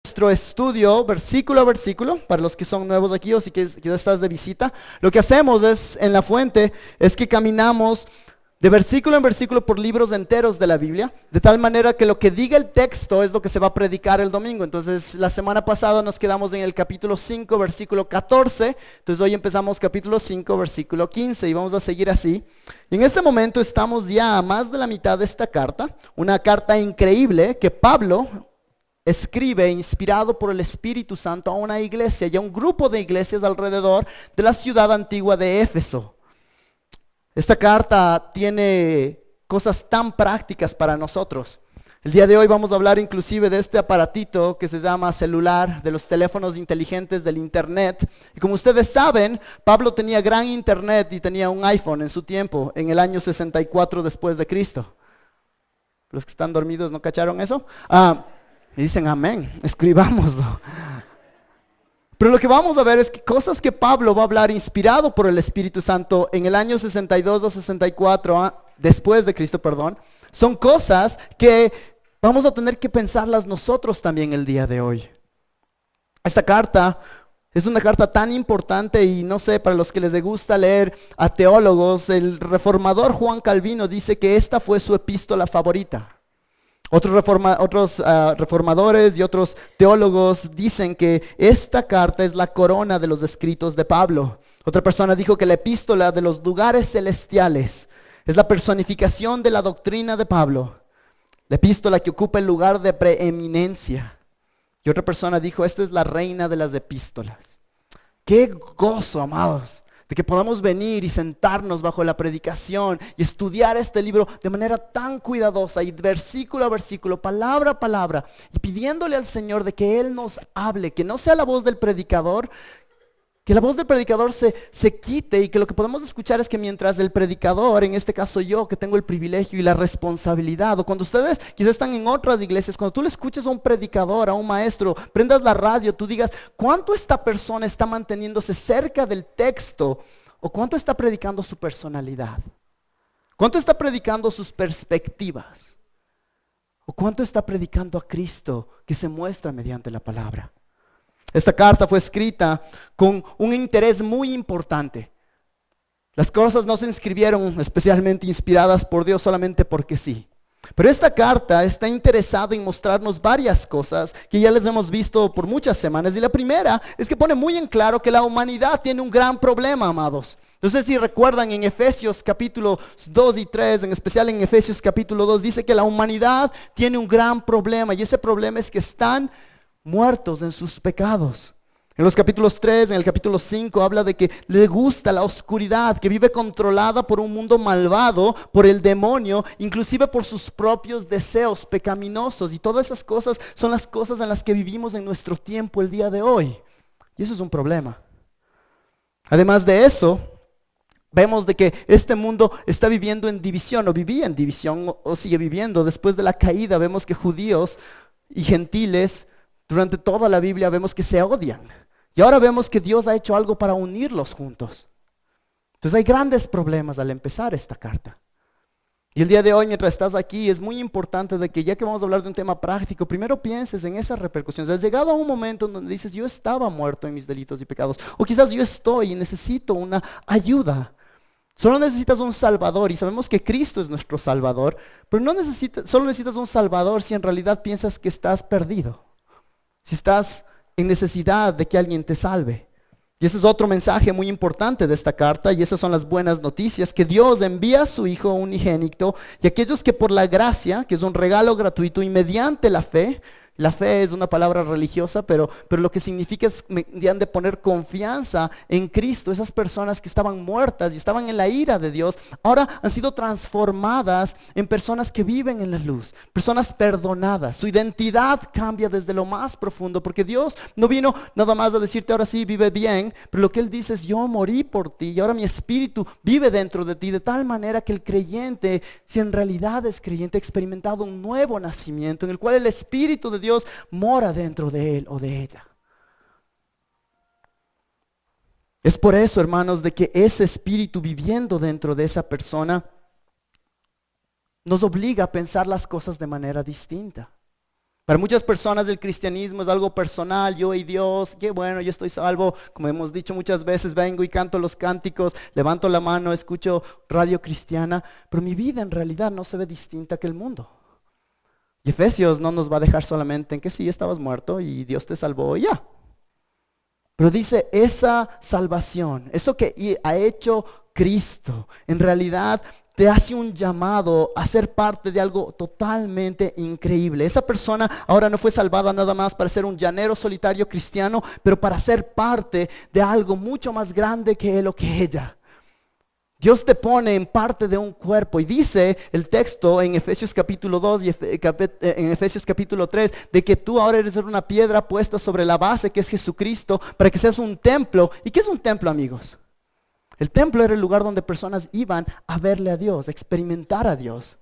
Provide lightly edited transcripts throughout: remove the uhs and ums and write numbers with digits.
Nuestro estudio versículo a versículo, para los que son nuevos aquí o si quizás estás de visita, lo que hacemos es, en La Fuente, es que caminamos de versículo en versículo por libros enteros de la Biblia, de tal manera que lo que diga el texto es lo que se va a predicar el domingo. Entonces, la semana pasada nos quedamos en el capítulo 5, versículo 14, entonces hoy empezamos capítulo 5, versículo 15 y vamos a seguir así. Y en este momento estamos ya a más de la mitad de esta carta, una carta increíble que Pablo escribe inspirado por el Espíritu Santo a una iglesia y a un grupo de iglesias alrededor de la ciudad antigua de Éfeso. Esta carta tiene cosas tan prácticas para nosotros. El día de hoy vamos a hablar inclusive de este aparatito que se llama celular, de los teléfonos inteligentes del internet. Y como ustedes saben, Pablo tenía gran internet y tenía un iPhone en su tiempo, en el año 64 después de Cristo. Los que están dormidos, ¿no cacharon eso? Y dicen amén, escribámoslo. Pero lo que vamos a ver es que cosas que Pablo va a hablar inspirado por el Espíritu Santo en el año 62 o 64 después de Cristo, son cosas que vamos a tener que pensarlas nosotros también el día de hoy. Esta carta es una carta tan importante y no sé, para los que les gusta leer a teólogos, el reformador Juan Calvino dice que esta fue su epístola favorita. Otros reformadores y otros teólogos dicen que esta carta es la corona de los escritos de Pablo. Otra persona dijo que la epístola de los lugares celestiales es la personificación de la doctrina de Pablo. La epístola que ocupa el lugar de preeminencia. Y otra persona dijo, esta es la reina de las epístolas. ¡Qué gozo, amados! De que podamos venir y sentarnos bajo la predicación y estudiar este libro de manera tan cuidadosa y versículo a versículo, palabra a palabra, y pidiéndole al Señor de que Él nos hable, que no sea la voz del predicador, que la voz del predicador se quite y que lo que podemos escuchar es que mientras el predicador, en este caso yo, que tengo el privilegio y la responsabilidad, o cuando ustedes quizás están en otras iglesias, cuando tú le escuches a un predicador, a un maestro, prendas la radio, tú digas, ¿cuánto esta persona está manteniéndose cerca del texto? ¿O cuánto está predicando su personalidad? ¿Cuánto está predicando sus perspectivas? ¿O cuánto está predicando a Cristo que se muestra mediante la palabra? Esta carta fue escrita con un interés muy importante. Las cosas no se escribieron especialmente inspiradas por Dios solamente porque sí. Pero esta carta está interesada en mostrarnos varias cosas que ya les hemos visto por muchas semanas. Y la primera es que pone muy en claro que la humanidad tiene un gran problema, amados. No sé si recuerdan en Efesios capítulo 2 y 3, en especial en Efesios capítulo 2, dice que la humanidad tiene un gran problema. Y ese problema es que están muertos en sus pecados. En los capítulos 3, en el capítulo 5 habla de que le gusta la oscuridad, que vive controlada por un mundo malvado, por el demonio, inclusive por sus propios deseos pecaminosos. Y todas esas cosas son las cosas en las que vivimos en nuestro tiempo el día de hoy. Y eso es un problema. Además de eso, vemos de que este mundo está viviendo en división, o vivía en división, o sigue viviendo. Después de la caída vemos que judíos y gentiles durante toda la Biblia vemos que se odian. Y ahora vemos que Dios ha hecho algo para unirlos juntos. Entonces hay grandes problemas al empezar esta carta. Y el día de hoy, mientras estás aquí, es muy importante de que ya que vamos a hablar de un tema práctico, primero pienses en esas repercusiones. Has llegado a un momento donde dices, yo estaba muerto en mis delitos y pecados. O quizás yo estoy y necesito una ayuda. Solo necesitas un Salvador y sabemos que Cristo es nuestro Salvador. Pero solo necesitas un Salvador si en realidad piensas que estás perdido. Si estás en necesidad de que alguien te salve. Y ese es otro mensaje muy importante de esta carta, y esas son las buenas noticias, que Dios envía a su Hijo unigénito, y aquellos que por la gracia, que es un regalo gratuito, y mediante la fe es una palabra religiosa, pero lo que significa es mediante poner confianza en Cristo. Esas personas que estaban muertas y estaban en la ira de Dios, ahora han sido transformadas en personas que viven en la luz, personas perdonadas. Su identidad cambia desde lo más profundo, porque Dios no vino nada más a decirte ahora sí, vive bien, pero lo que Él dice es, yo morí por ti y ahora mi espíritu vive dentro de ti, de tal manera que el creyente, si en realidad es creyente, ha experimentado un nuevo nacimiento en el cual el Espíritu de Dios mora dentro de él o de ella. Es por eso, hermanos, de que ese espíritu viviendo dentro de esa persona nos obliga a pensar las cosas de manera distinta. Para muchas personas el cristianismo es algo personal, yo y Dios, qué bueno, yo estoy salvo. Como hemos dicho muchas veces, vengo y canto los cánticos, levanto la mano, escucho radio cristiana, pero mi vida en realidad no se ve distinta que el mundo. Y Efesios no nos va a dejar solamente en que sí, estabas muerto y Dios te salvó y ya. Pero dice, esa salvación, eso que ha hecho Cristo, en realidad te hace un llamado a ser parte de algo totalmente increíble. Esa persona ahora no fue salvada nada más para ser un llanero solitario cristiano, pero para ser parte de algo mucho más grande que él o que ella. Dios te pone en parte de un cuerpo y dice el texto en Efesios capítulo 2 y en Efesios capítulo 3 de que tú ahora eres una piedra puesta sobre la base que es Jesucristo para que seas un templo. ¿Y qué es un templo, amigos? El templo era el lugar donde personas iban a verle a Dios, a experimentar a Dios.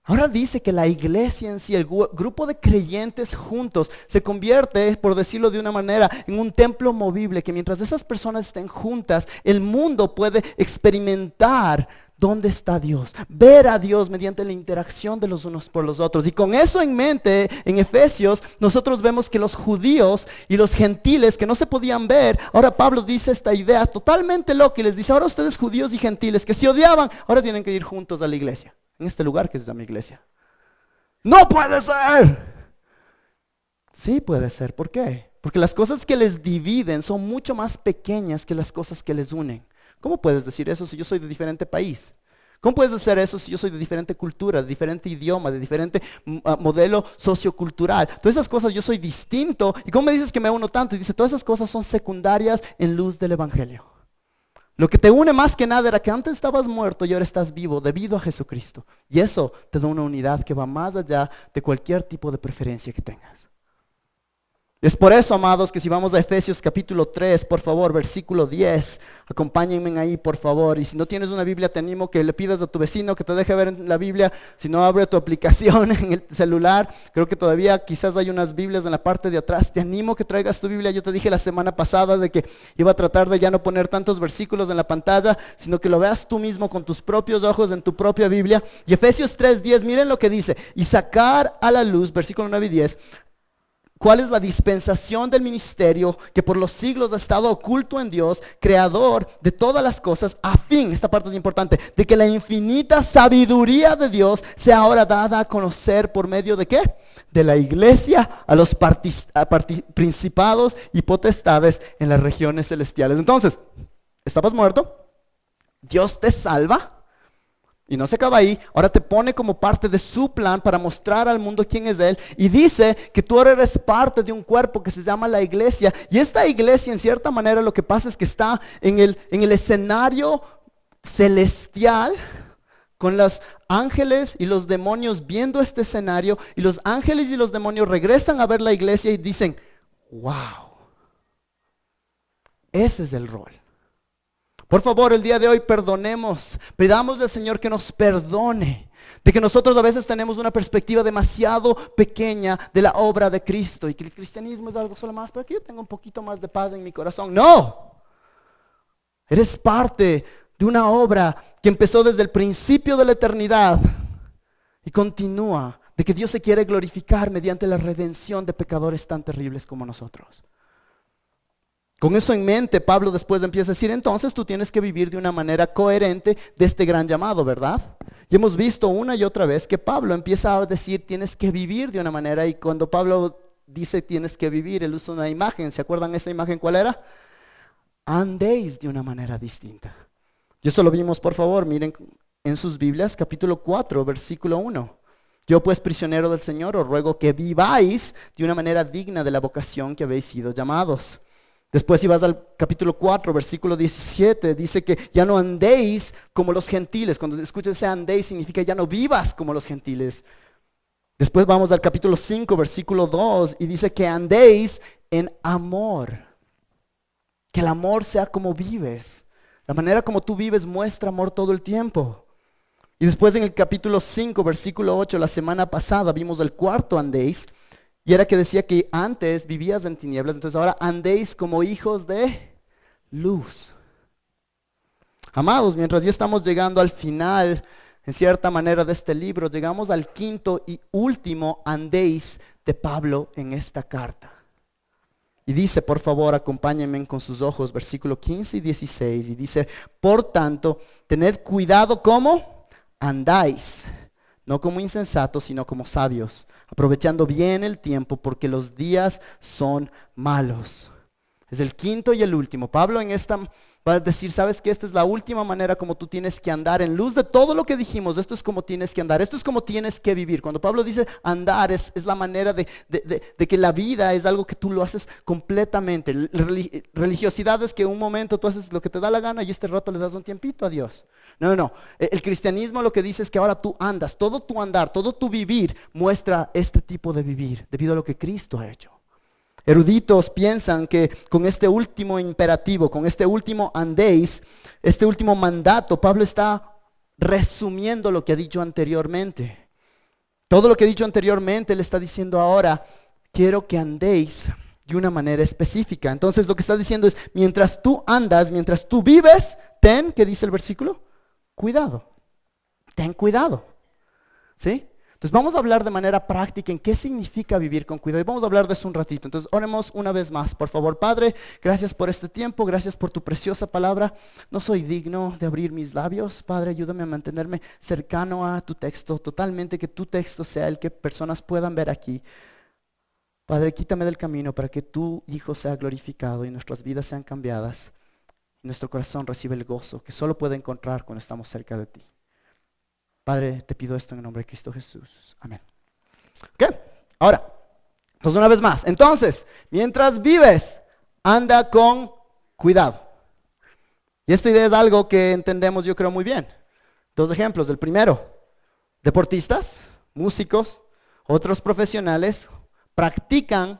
Ahora dice que la iglesia en sí, el grupo de creyentes juntos, se convierte, por decirlo de una manera, en un templo movible, que mientras esas personas estén juntas, el mundo puede experimentar dónde está Dios, ver a Dios mediante la interacción de los unos por los otros. Y con eso en mente, en Efesios, nosotros vemos que los judíos y los gentiles que no se podían ver, ahora Pablo dice esta idea totalmente loca y les dice, ahora ustedes judíos y gentiles que se odiaban, ahora tienen que ir juntos a la iglesia. En este lugar que se llama iglesia. ¡No puede ser! Sí puede ser, ¿por qué? Porque las cosas que les dividen son mucho más pequeñas que las cosas que les unen. ¿Cómo puedes decir eso si yo soy de diferente país? ¿Cómo puedes hacer eso si yo soy de diferente cultura, de diferente idioma, de diferente modelo sociocultural? Todas esas cosas yo soy distinto. ¿Y cómo me dices que me uno tanto? Y dice, todas esas cosas son secundarias en luz del evangelio. Lo que te une más que nada era que antes estabas muerto y ahora estás vivo debido a Jesucristo. Y eso te da una unidad que va más allá de cualquier tipo de preferencia que tengas. Es por eso, amados, que si vamos a Efesios capítulo 3, por favor, versículo 10, acompáñenme ahí, por favor. Y si no tienes una Biblia, te animo que le pidas a tu vecino que te deje ver la Biblia. Si no, abre tu aplicación en el celular. Creo que todavía quizás hay unas Biblias en la parte de atrás. Te animo que traigas tu Biblia. Yo te dije la semana pasada de que iba a tratar de ya no poner tantos versículos en la pantalla, sino que lo veas tú mismo con tus propios ojos en tu propia Biblia. Y Efesios 3:10, miren lo que dice. Y sacar a la luz, versículo 9 y 10, ¿cuál es la dispensación del ministerio que por los siglos ha estado oculto en Dios, creador de todas las cosas, a fin, esta parte es importante, de que la infinita sabiduría de Dios sea ahora dada a conocer por medio de qué? De la iglesia a los principados y potestades en las regiones celestiales. Entonces, estabas muerto, Dios te salva. Y no se acaba ahí, ahora te pone como parte de su plan para mostrar al mundo quién es Él. Y dice que tú ahora eres parte de un cuerpo que se llama la iglesia. Y esta iglesia en cierta manera lo que pasa es que está en el escenario celestial, con los ángeles y los demonios viendo este escenario. Y los ángeles y los demonios regresan a ver la iglesia y dicen, wow, ese es el rol. Por favor, el día de hoy perdonemos, pidamos al Señor que nos perdone, de que nosotros a veces tenemos una perspectiva demasiado pequeña de la obra de Cristo y que el cristianismo es algo solo más, pero que yo tengo un poquito más de paz en mi corazón. No, eres parte de una obra que empezó desde el principio de la eternidad y continúa, de que Dios se quiere glorificar mediante la redención de pecadores tan terribles como nosotros. Con eso en mente, Pablo después empieza a decir, entonces tú tienes que vivir de una manera coherente de este gran llamado, ¿verdad? Y hemos visto una y otra vez que Pablo empieza a decir, tienes que vivir de una manera, y cuando Pablo dice tienes que vivir, él usa una imagen. ¿Se acuerdan esa imagen cuál era? Andéis de una manera distinta. Y eso lo vimos, por favor, miren en sus Biblias, capítulo 4, versículo 1. Yo pues, prisionero del Señor, os ruego que viváis de una manera digna de la vocación que habéis sido llamados. Después si vas al capítulo 4, versículo 17, dice que ya no andéis como los gentiles. Cuando escuchas ese andéis significa ya no vivas como los gentiles. Después vamos al capítulo 5, versículo 2 y dice que andéis en amor. Que el amor sea como vives. La manera como tú vives muestra amor todo el tiempo. Y después en el capítulo 5, versículo 8, la semana pasada vimos el cuarto andéis. Y era que decía que antes vivías en tinieblas, entonces ahora andéis como hijos de luz. Amados, mientras ya estamos llegando al final en cierta manera, de este libro, llegamos al quinto y último andéis de Pablo en esta carta. Y dice, por favor, acompáñenme con sus ojos, versículo 15 y 16. Y dice, por tanto, tened cuidado cómo andáis, no como insensatos, sino como sabios, aprovechando bien el tiempo, porque los días son malos. Es el quinto y el último. Pablo en esta va a decir, ¿sabes qué? Esta es la última manera como tú tienes que andar en luz de todo lo que dijimos. Esto es como tienes que andar, esto es como tienes que vivir. Cuando Pablo dice andar, es la manera de que la vida es algo que tú lo haces completamente. Religiosidad es que un momento tú haces lo que te da la gana y este rato le das un tiempito a Dios. No. El cristianismo lo que dice es que ahora tú andas, todo tu andar, todo tu vivir muestra este tipo de vivir, debido a lo que Cristo ha hecho. Eruditos piensan que con este último imperativo, con este último andéis, este último mandato, Pablo está resumiendo lo que ha dicho anteriormente. Todo lo que ha dicho anteriormente, él está diciendo ahora, quiero que andéis de una manera específica. Entonces lo que está diciendo es, mientras tú andas, mientras tú vives, ten, ¿qué dice el versículo? Cuidado, ten cuidado, ¿sí? Entonces vamos a hablar de manera práctica en qué significa vivir con cuidado y vamos a hablar de eso un ratito. Entonces oremos una vez más, por favor. Padre, gracias por este tiempo, gracias por tu preciosa palabra. No soy digno de abrir mis labios. Padre, ayúdame a mantenerme cercano a tu texto, totalmente que tu texto sea el que personas puedan ver aquí. Padre, quítame del camino para que tu Hijo sea glorificado y nuestras vidas sean cambiadas. Y nuestro corazón recibe el gozo que solo puede encontrar cuando estamos cerca de ti. Padre, te pido esto en el nombre de Cristo Jesús. Amén. Ok, ahora, entonces una vez más. Entonces, mientras vives, anda con cuidado. Y esta idea es algo que entendemos, yo creo, muy bien. Dos ejemplos. El primero, deportistas, músicos, otros profesionales practican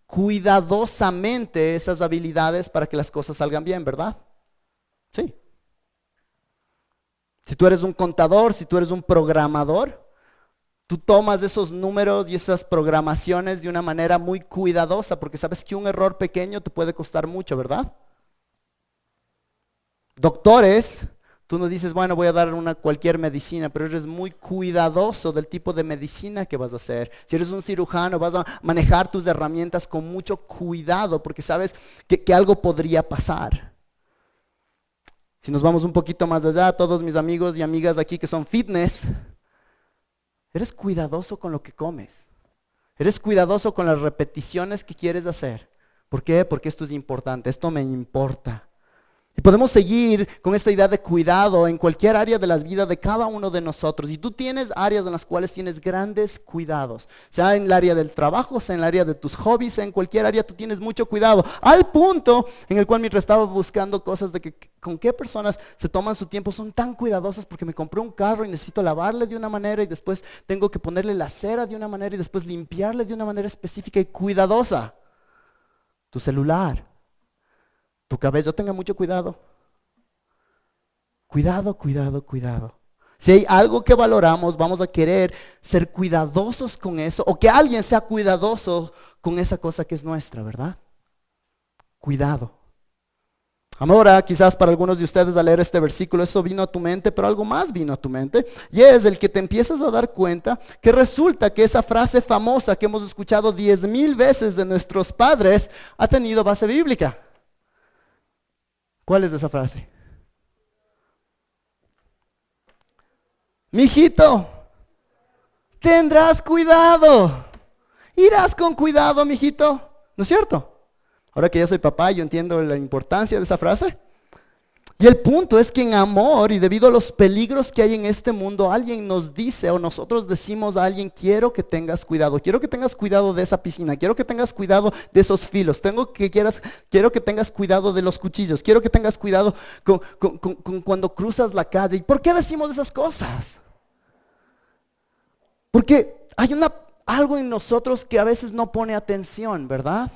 cuidadosamente esas habilidades para que las cosas salgan bien, ¿verdad? Sí. Si tú eres un contador, si tú eres un programador, tú tomas esos números y esas programaciones de una manera muy cuidadosa, porque sabes que un error pequeño te puede costar mucho, ¿verdad? Doctores, tú no dices, bueno, voy a dar cualquier medicina, pero eres muy cuidadoso del tipo de medicina que vas a hacer. Si eres un cirujano, vas a manejar tus herramientas con mucho cuidado, porque sabes que algo podría pasar. Si nos vamos un poquito más allá, todos mis amigos y amigas aquí que son fitness, eres cuidadoso con lo que comes. Eres cuidadoso con las repeticiones que quieres hacer. ¿Por qué? Porque esto es importante, esto me importa. Y podemos seguir con esta idea de cuidado en cualquier área de la vida de cada uno de nosotros. Y tú tienes áreas en las cuales tienes grandes cuidados. Sea en el área del trabajo, sea en el área de tus hobbies, sea en cualquier área tú tienes mucho cuidado. Al punto en el cual mientras estaba buscando cosas de que con qué personas se toman su tiempo, son tan cuidadosas porque me compré un carro y necesito lavarle de una manera y después tengo que ponerle la cera de una manera y después limpiarle de una manera específica y cuidadosa. Tu celular. Tu cabello, tenga mucho cuidado. Cuidado. Si hay algo que valoramos, vamos a querer ser cuidadosos con eso, o que alguien sea cuidadoso con esa cosa que es nuestra, ¿verdad? Cuidado. Ahora, quizás para algunos de ustedes al leer este versículo eso vino a tu mente, pero algo más vino a tu mente, y es el que te empiezas a dar cuenta que resulta que esa frase famosa que hemos escuchado 10,000 veces de nuestros padres ha tenido base bíblica. ¿Cuál es esa frase? Mijito, tendrás cuidado. Irás con cuidado, mijito. ¿No es cierto? Ahora que ya soy papá, yo entiendo la importancia de esa frase. Y el punto es que en amor y debido a los peligros que hay en este mundo, alguien nos dice o nosotros decimos a alguien, quiero que tengas cuidado de esa piscina, quiero que tengas cuidado de esos filos, quiero que tengas cuidado de los cuchillos, quiero que tengas cuidado con cuando cruzas la calle. ¿Y por qué decimos esas cosas? Porque hay algo en nosotros que a veces no pone atención, ¿verdad?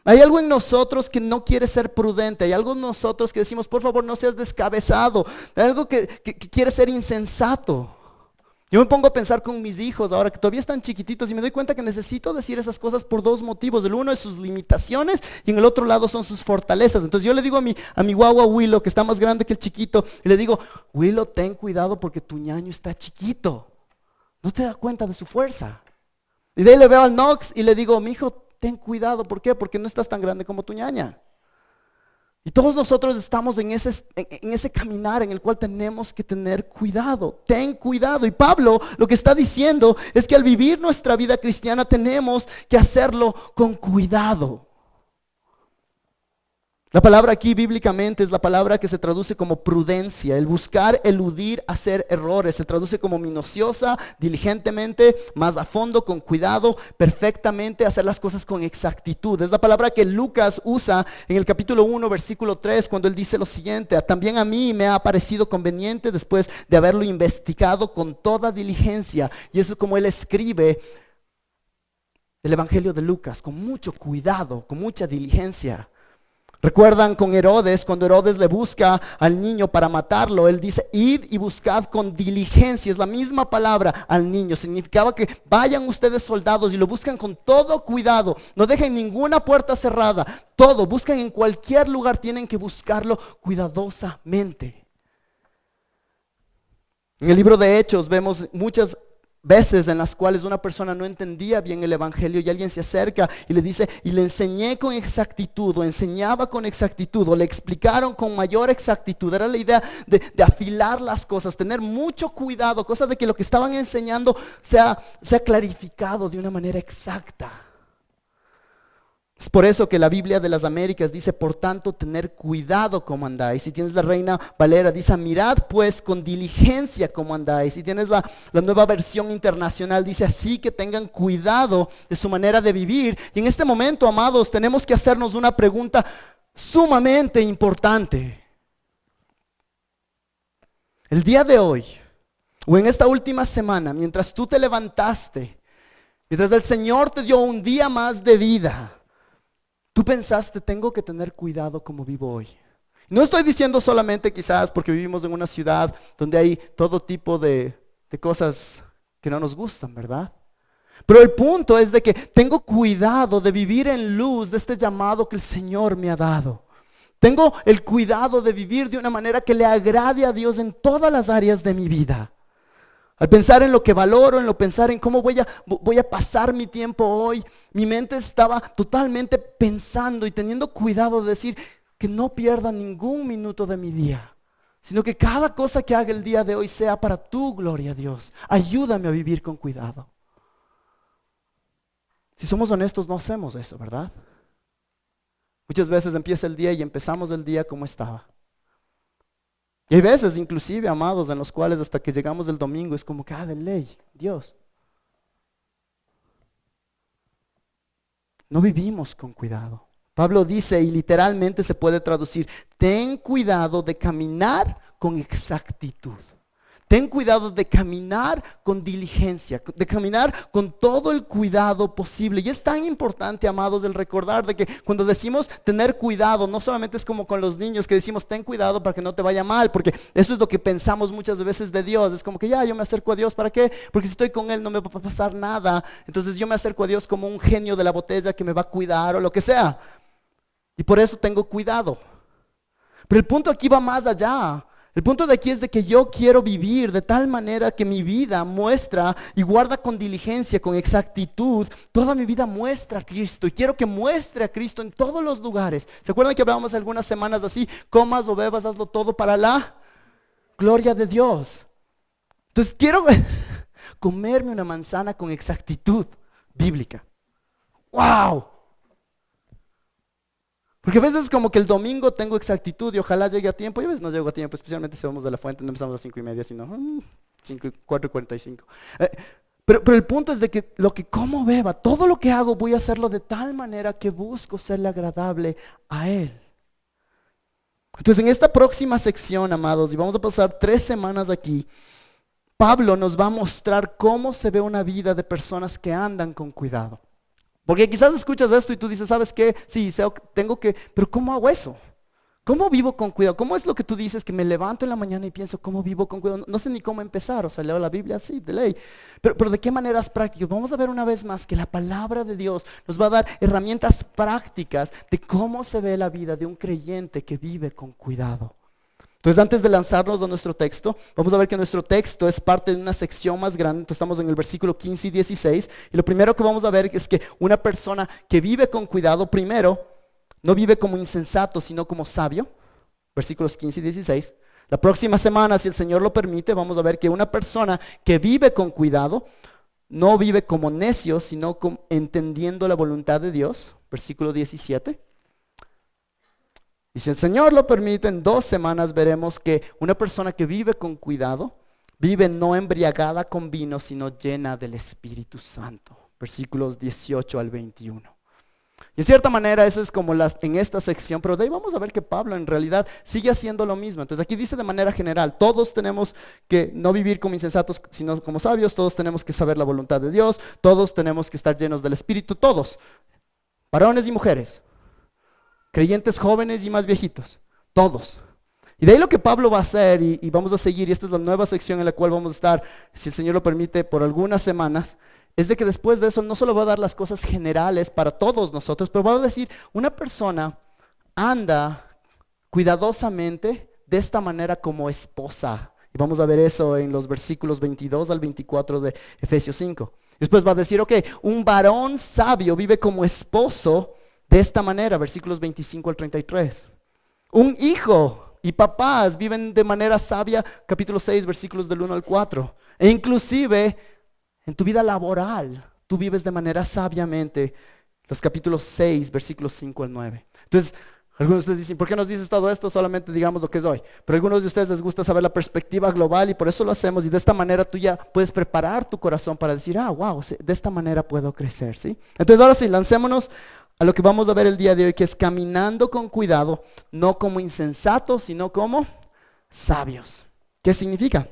Hay algo en nosotros que no quiere ser prudente. Hay algo en nosotros que decimos, por favor, no seas descabezado. Hay algo que quiere ser insensato. Yo me pongo a pensar con mis hijos ahora que todavía están chiquititos y me doy cuenta que necesito decir esas cosas por dos motivos. El uno es sus limitaciones y en el otro lado son sus fortalezas. Entonces yo le digo a mi guagua Willow, que está más grande que el chiquito, y le digo, Willow, ten cuidado porque tu ñaño está chiquito. No te das cuenta de su fuerza. Y de ahí le veo al Knox y le digo, mi hijo, ten cuidado. ¿Por qué? Porque no estás tan grande como tu ñaña. Y todos nosotros estamos en ese caminar en el cual tenemos que tener cuidado. Ten cuidado. Y Pablo lo que está diciendo es que al vivir nuestra vida cristiana tenemos que hacerlo con cuidado. La palabra aquí bíblicamente es la palabra que se traduce como prudencia, el buscar, eludir, hacer errores. Se traduce como minuciosa, diligentemente, más a fondo, con cuidado, perfectamente, hacer las cosas con exactitud. Es la palabra que Lucas usa en el capítulo 1, versículo 3, cuando él dice lo siguiente: también a mí me ha parecido conveniente, después de haberlo investigado con toda diligencia. Y eso es como él escribe el Evangelio de Lucas, con mucho cuidado, con mucha diligencia. ¿Recuerdan con Herodes, cuando Herodes le busca al niño para matarlo? Él dice, id y buscad con diligencia. Es la misma palabra al niño. Significaba que vayan ustedes soldados y lo buscan con todo cuidado. No dejen ninguna puerta cerrada. Todo, buscan en cualquier lugar, tienen que buscarlo cuidadosamente. En el libro de Hechos vemos muchas veces en las cuales una persona no entendía bien el evangelio y alguien se acerca y le dice, y le enseñé con exactitud, o enseñaba con exactitud, o le explicaron con mayor exactitud. Era la idea de afilar las cosas, tener mucho cuidado, cosa de que lo que estaban enseñando sea clarificado de una manera exacta. Es por eso que la Biblia de las Américas dice, por tanto, tener cuidado como andáis. Si tienes la Reina Valera, dice, mirad pues con diligencia como andáis. Si tienes la Nueva Versión Internacional, dice, así que tengan cuidado de su manera de vivir. Y en este momento, amados, tenemos que hacernos una pregunta sumamente importante. El día de hoy, o en esta última semana, mientras tú te levantaste, mientras el Señor te dio un día más de vida, tú pensaste, tengo que tener cuidado como vivo hoy. No estoy diciendo solamente quizás porque vivimos en una ciudad donde hay todo tipo de cosas que no nos gustan, ¿verdad? Pero el punto es de que tengo cuidado de vivir en luz de este llamado que el Señor me ha dado. Tengo el cuidado de vivir de una manera que le agrade a Dios en todas las áreas de mi vida. Al pensar en lo que valoro, pensar en cómo voy a pasar mi tiempo hoy, mi mente estaba totalmente pensando y teniendo cuidado de decir que no pierda ningún minuto de mi día, sino que cada cosa que haga el día de hoy sea para tu gloria, Dios. Ayúdame a vivir con cuidado. Si somos honestos, no hacemos eso, ¿verdad? Muchas veces empieza el día y empezamos el día como estaba. Y hay veces inclusive, amados, en los cuales hasta que llegamos el domingo es como que, de ley, Dios. No vivimos con cuidado. Pablo dice, y literalmente se puede traducir, ten cuidado de caminar con exactitud. Ten cuidado de caminar con diligencia, de caminar con todo el cuidado posible. Y es tan importante, amados, el recordar de que cuando decimos tener cuidado, no solamente es como con los niños que decimos ten cuidado para que no te vaya mal, porque eso es lo que pensamos muchas veces de Dios. Es como que yo me acerco a Dios, ¿para qué? Porque si estoy con Él no me va a pasar nada. Entonces yo me acerco a Dios como un genio de la botella que me va a cuidar o lo que sea. Y por eso tengo cuidado. Pero el punto aquí va más allá. El punto de aquí es de que yo quiero vivir de tal manera que mi vida muestra y guarda con diligencia, con exactitud. Toda mi vida muestra a Cristo y quiero que muestre a Cristo en todos los lugares. ¿Se acuerdan que hablábamos algunas semanas así? Comas o bebas, hazlo todo para la gloria de Dios. Entonces quiero comerme una manzana con exactitud bíblica. ¡Wow! Porque a veces como que el domingo tengo exactitud y ojalá llegue a tiempo, y a veces no llego a tiempo, especialmente si vamos de la fuente, no empezamos a las 5:30, sino 4:45. Pero el punto es de que lo que como beba, todo lo que hago voy a hacerlo de tal manera que busco serle agradable a Él. Entonces en esta próxima sección, amados, y vamos a pasar 3 semanas aquí, Pablo nos va a mostrar cómo se ve una vida de personas que andan con cuidado. Porque quizás escuchas esto y tú dices, ¿sabes qué? Sí, tengo que, pero ¿cómo hago eso? ¿Cómo vivo con cuidado? ¿Cómo es lo que tú dices que me levanto en la mañana y pienso, ¿cómo vivo con cuidado? No sé ni cómo empezar, o sea, leo la Biblia así, de ley. Pero ¿de qué maneras prácticas? Vamos a ver una vez más que la palabra de Dios nos va a dar herramientas prácticas de cómo se ve la vida de un creyente que vive con cuidado. Entonces, antes de lanzarnos a nuestro texto, vamos a ver que nuestro texto es parte de una sección más grande. Entonces, estamos en el versículo 15 y 16. Y lo primero que vamos a ver es que una persona que vive con cuidado, primero, no vive como insensato, sino como sabio. Versículos 15 y 16. La próxima semana, si el Señor lo permite, vamos a ver que una persona que vive con cuidado, no vive como necio, sino entendiendo la voluntad de Dios. Versículo 17. Y si el Señor lo permite, en 2 semanas veremos que una persona que vive con cuidado, vive no embriagada con vino, sino llena del Espíritu Santo. Versículos 18 al 21. Y en cierta manera esa es como en esta sección, pero de ahí vamos a ver que Pablo en realidad sigue haciendo lo mismo. Entonces aquí dice de manera general, todos tenemos que no vivir como insensatos, sino como sabios, todos tenemos que saber la voluntad de Dios, todos tenemos que estar llenos del Espíritu, todos, varones y mujeres. Creyentes jóvenes y más viejitos, todos. Y de ahí lo que Pablo va a hacer, y vamos a seguir, y esta es la nueva sección en la cual vamos a estar, si el Señor lo permite, por algunas semanas, es de que después de eso no solo va a dar las cosas generales para todos nosotros, pero va a decir, una persona anda cuidadosamente de esta manera como esposa. Y vamos a ver eso en los versículos 22 al 24 de Efesios 5. Después va a decir, ok, un varón sabio vive como esposo de esta manera, versículos 25 al 33. Un hijo y papás viven de manera sabia, capítulo 6, versículos del 1 al 4. E inclusive en tu vida laboral, tú vives de manera sabiamente, los capítulos 6, versículos 5 al 9. Entonces, algunos de ustedes dicen, ¿por qué nos dices todo esto? Solamente digamos lo que es hoy. Pero a algunos de ustedes les gusta saber la perspectiva global y por eso lo hacemos. Y de esta manera tú ya puedes preparar tu corazón para decir, wow, de esta manera puedo crecer, ¿sí? Entonces ahora sí, lancémonos a lo que vamos a ver el día de hoy, que es caminando con cuidado, no como insensatos, sino como sabios. ¿Qué significa?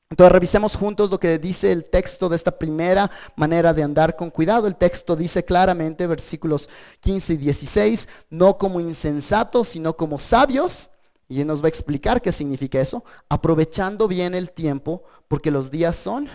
Entonces revisemos juntos lo que dice el texto de esta primera manera de andar con cuidado. El texto dice claramente, versículos 15 y 16, no como insensatos, sino como sabios. Y él nos va a explicar qué significa eso. Aprovechando bien el tiempo, porque los días son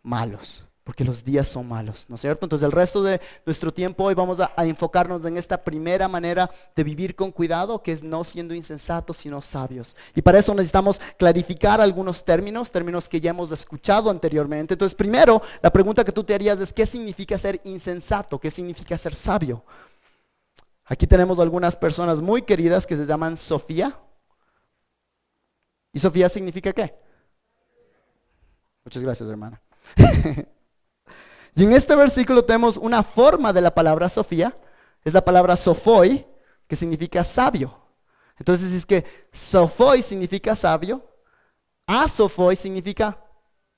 malos. Porque los días son malos, ¿no es cierto? Entonces el resto de nuestro tiempo hoy vamos a enfocarnos en esta primera manera de vivir con cuidado, que es no siendo insensatos, sino sabios. Y para eso necesitamos clarificar algunos términos que ya hemos escuchado anteriormente. Entonces primero, la pregunta que tú te harías es, ¿qué significa ser insensato? ¿Qué significa ser sabio? Aquí tenemos algunas personas muy queridas que se llaman Sofía. ¿Y Sofía significa qué? Muchas gracias, hermana. Y en este versículo tenemos una forma de la palabra Sofía, es la palabra sofoi, que significa sabio. Entonces es que sofoi significa sabio, asofoi significa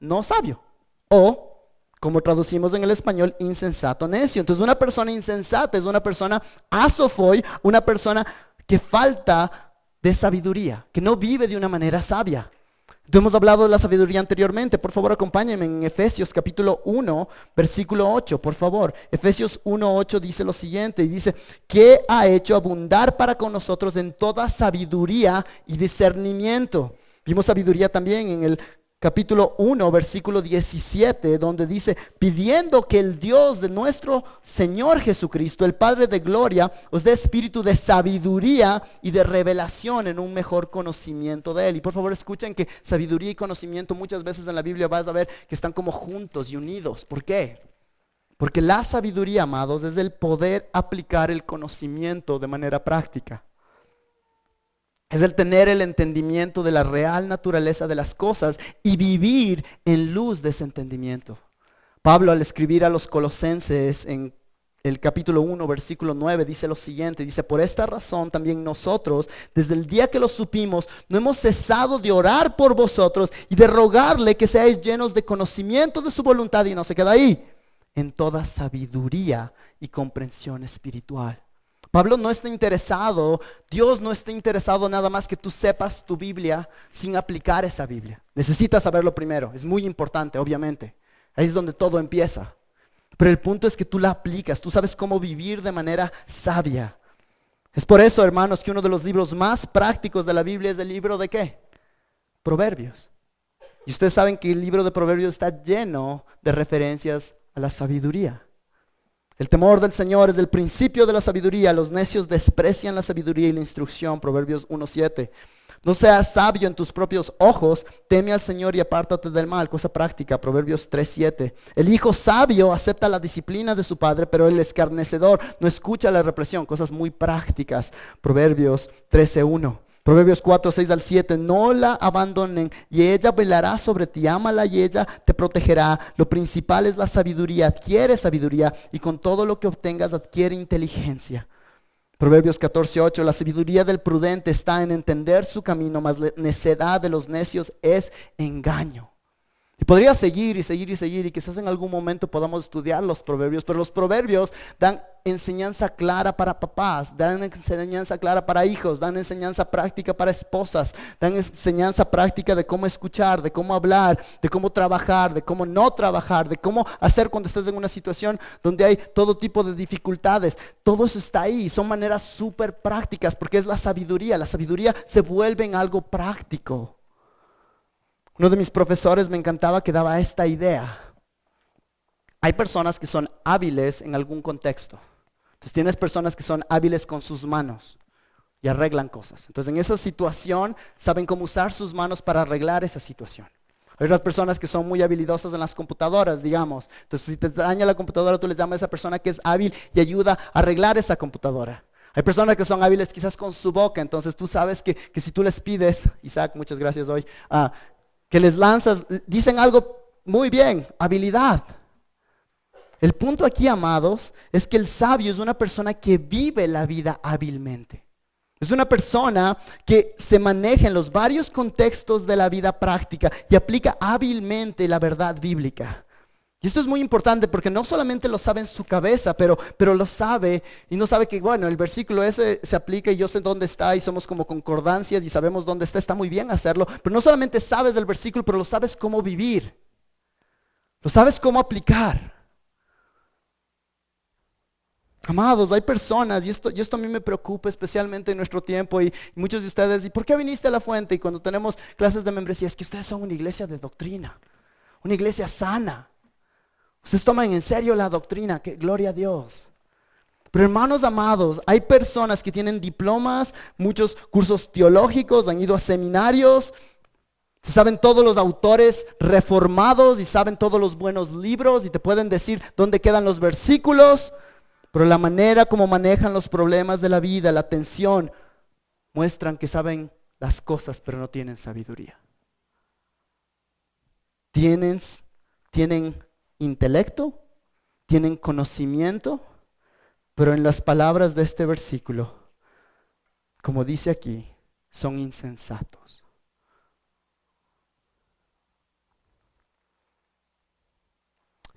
no sabio, o como traducimos en el español, insensato, necio. Entonces una persona insensata es una persona asofoi, una persona que falta de sabiduría, que no vive de una manera sabia. Hemos hablado de la sabiduría anteriormente. Por favor, acompáñenme en Efesios capítulo 1, versículo 8, por favor. Efesios 1, 8 dice lo siguiente, y dice, que ha hecho abundar para con nosotros en toda sabiduría y discernimiento. Vimos sabiduría también en el capítulo 1, versículo 17, donde dice, pidiendo que el Dios de nuestro Señor Jesucristo, el Padre de gloria, os dé espíritu de sabiduría y de revelación en un mejor conocimiento de Él. Y por favor escuchen que sabiduría y conocimiento muchas veces en la Biblia vas a ver que están como juntos y unidos. ¿Por qué? Porque la sabiduría, amados, es el poder aplicar el conocimiento de manera práctica. Es el tener el entendimiento de la real naturaleza de las cosas y vivir en luz de ese entendimiento. Pablo, al escribir a los colosenses en el capítulo 1, versículo 9, dice lo siguiente, dice, por esta razón también nosotros, desde el día que lo supimos, no hemos cesado de orar por vosotros y de rogarle que seáis llenos de conocimiento de su voluntad, y no se queda ahí, en toda sabiduría y comprensión espiritual. Pablo no está interesado, Dios no está interesado nada más que tú sepas tu Biblia sin aplicar esa Biblia. Necesitas saberlo primero, es muy importante, obviamente. Ahí es donde todo empieza. Pero el punto es que tú la aplicas, tú sabes cómo vivir de manera sabia. Es por eso, hermanos, que uno de los libros más prácticos de la Biblia es el libro de ¿qué? Proverbios. Y ustedes saben que el libro de Proverbios está lleno de referencias a la sabiduría. El temor del Señor es el principio de la sabiduría. Los necios desprecian la sabiduría y la instrucción. Proverbios 1:7. No seas sabio en tus propios ojos, teme al Señor y apártate del mal. Cosa práctica, Proverbios 3:7. El hijo sabio acepta la disciplina de su padre, pero el escarnecedor no escucha la represión. Cosas muy prácticas, Proverbios 13:1. Proverbios 4:6-7. No la abandonen y ella velará sobre ti. Ámala y ella te protegerá. Lo principal es la sabiduría. Adquiere sabiduría y con todo lo que obtengas adquiere inteligencia. Proverbios 14:8. La sabiduría del prudente está en entender su camino, mas la necedad de los necios es engaño. Y podría seguir y seguir y seguir, y quizás en algún momento podamos estudiar los proverbios, pero los proverbios dan enseñanza clara para papás, dan enseñanza clara para hijos, dan enseñanza práctica para esposas, dan enseñanza práctica de cómo escuchar, de cómo hablar, de cómo trabajar, de cómo no trabajar, de cómo hacer cuando estés en una situación donde hay todo tipo de dificultades. Todo eso está ahí, son maneras súper prácticas porque es la sabiduría se vuelve en algo práctico. Uno de mis profesores me encantaba que daba esta idea. Hay personas que son hábiles en algún contexto. Entonces tienes personas que son hábiles con sus manos y arreglan cosas. Entonces en esa situación saben cómo usar sus manos para arreglar esa situación. Hay otras personas que son muy habilidosas en las computadoras, digamos. Entonces si te daña la computadora, tú le llamas a esa persona que es hábil y ayuda a arreglar esa computadora. Hay personas que son hábiles quizás con su boca. Entonces tú sabes que si tú les pides, Isaac, muchas gracias hoy, que les lanzas, dicen algo muy bien, habilidad. El punto aquí, amados, es que el sabio es una persona que vive la vida hábilmente. Es una persona que se maneja en los varios contextos de la vida práctica y aplica hábilmente la verdad bíblica. Y esto es muy importante porque no solamente lo sabe en su cabeza, pero lo sabe y no sabe que, bueno, el versículo ese se aplica y yo sé dónde está y somos como concordancias y sabemos dónde está muy bien hacerlo, pero no solamente sabes el versículo, pero lo sabes cómo vivir, lo sabes cómo aplicar. Amados, hay personas, y esto a mí me preocupa especialmente en nuestro tiempo y muchos de ustedes, ¿y por qué viniste a la fuente? Y cuando tenemos clases de membresía, es que ustedes son una iglesia de doctrina, una iglesia sana. Ustedes toman en serio la doctrina, que gloria a Dios. Pero hermanos amados, hay personas que tienen diplomas, muchos cursos teológicos, han ido a seminarios, se saben todos los autores reformados y saben todos los buenos libros y te pueden decir dónde quedan los versículos, pero la manera como manejan los problemas de la vida, la tensión, muestran que saben las cosas pero no tienen sabiduría. Tienen intelecto, tienen conocimiento, pero en las palabras de este versículo, como dice aquí, son insensatos.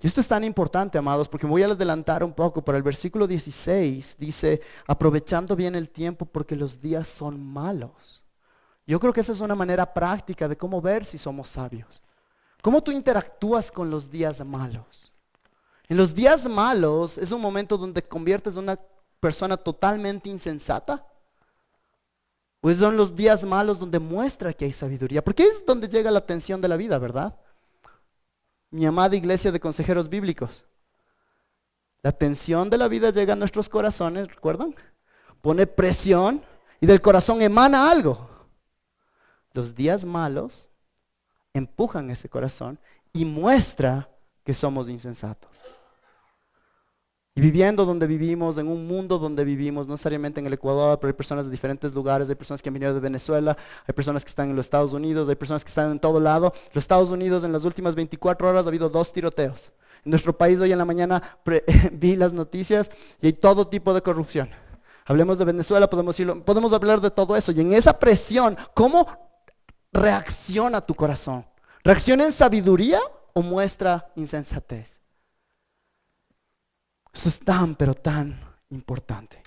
Y esto es tan importante, amados, porque voy a adelantar un poco, pero el versículo 16 dice, aprovechando bien el tiempo porque los días son malos. Yo creo que esa es una manera práctica de cómo ver si somos sabios. ¿Cómo tú interactúas con los días malos? En los días malos es un momento donde te conviertes en una persona totalmente insensata. ¿O son los días malos donde muestra que hay sabiduría? Porque es donde llega la tensión de la vida, ¿verdad? Mi amada iglesia de consejeros bíblicos. La tensión de la vida llega a nuestros corazones, ¿recuerdan? Pone presión y del corazón emana algo. Los días malos empujan ese corazón y muestra que somos insensatos. Y viviendo donde vivimos, en un mundo donde vivimos, no necesariamente en el Ecuador, pero hay personas de diferentes lugares, hay personas que han venido de Venezuela, hay personas que están en los Estados Unidos, hay personas que están en todo lado. Los Estados Unidos en las últimas 24 horas ha habido 2 tiroteos. En nuestro país hoy en la mañana vi las noticias y hay todo tipo de corrupción. Hablemos de Venezuela, podemos hablar de todo eso. Y en esa presión, ¿cómo reacciona tu corazón? ¿Reacciona en sabiduría o muestra insensatez? Eso es tan, pero tan importante.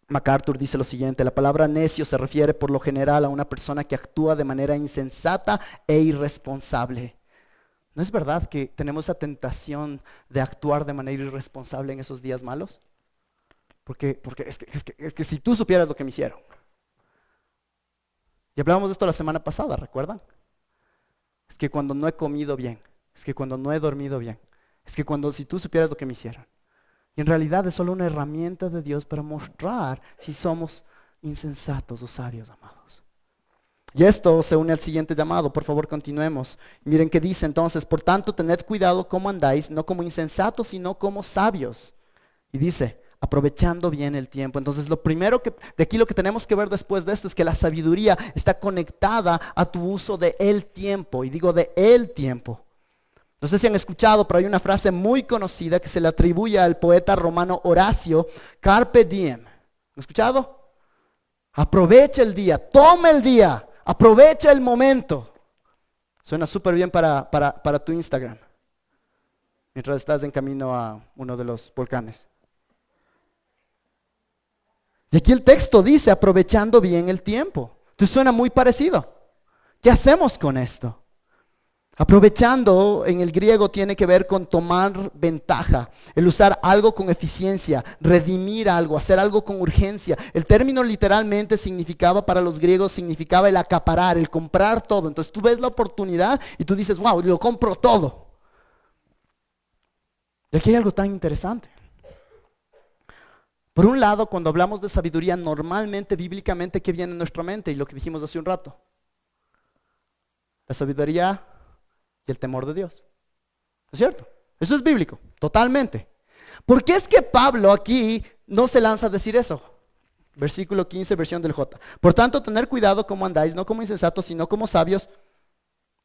MacArthur dice lo siguiente: la palabra necio se refiere por lo general a una persona que actúa de manera insensata e irresponsable. ¿No es verdad que tenemos esa tentación de actuar de manera irresponsable en esos días malos? Porque es que si tú supieras lo que me hicieron. Y hablábamos de esto la semana pasada, ¿recuerdan? Es que cuando no he comido bien, es que cuando no he dormido bien, es que si tú supieras lo que me hicieron. Y en realidad es solo una herramienta de Dios para mostrar si somos insensatos o sabios, amados. Y esto se une al siguiente llamado. Por favor, continuemos. Miren qué dice entonces: por tanto, tened cuidado cómo andáis, no como insensatos, sino como sabios. Y dice, aprovechando bien el tiempo. Entonces, lo primero de aquí lo que tenemos que ver después de esto es que la sabiduría está conectada a tu uso de el tiempo. Y digo de el tiempo. No sé si han escuchado, pero hay una frase muy conocida que se le atribuye al poeta romano Horacio: Carpe diem. ¿Han escuchado? Aprovecha el día, toma el día, aprovecha el momento. Suena súper bien para tu Instagram, mientras estás en camino a uno de los volcanes. Y aquí el texto dice, aprovechando bien el tiempo. Entonces suena muy parecido. ¿Qué hacemos con esto? Aprovechando en el griego tiene que ver con tomar ventaja, el usar algo con eficiencia, redimir algo, hacer algo con urgencia. El término literalmente para los griegos significaba el acaparar, el comprar todo. Entonces tú ves la oportunidad y tú dices, wow, lo compro todo. Y aquí hay algo tan interesante. Por un lado, cuando hablamos de sabiduría, normalmente, bíblicamente, ¿qué viene en nuestra mente? Y lo que dijimos hace un rato. La sabiduría y el temor de Dios. ¿Es cierto? Eso es bíblico, totalmente. ¿Por qué es que Pablo aquí no se lanza a decir eso? Versículo 15, versión del J. Por tanto, tener cuidado cómo andáis, no como insensatos, sino como sabios,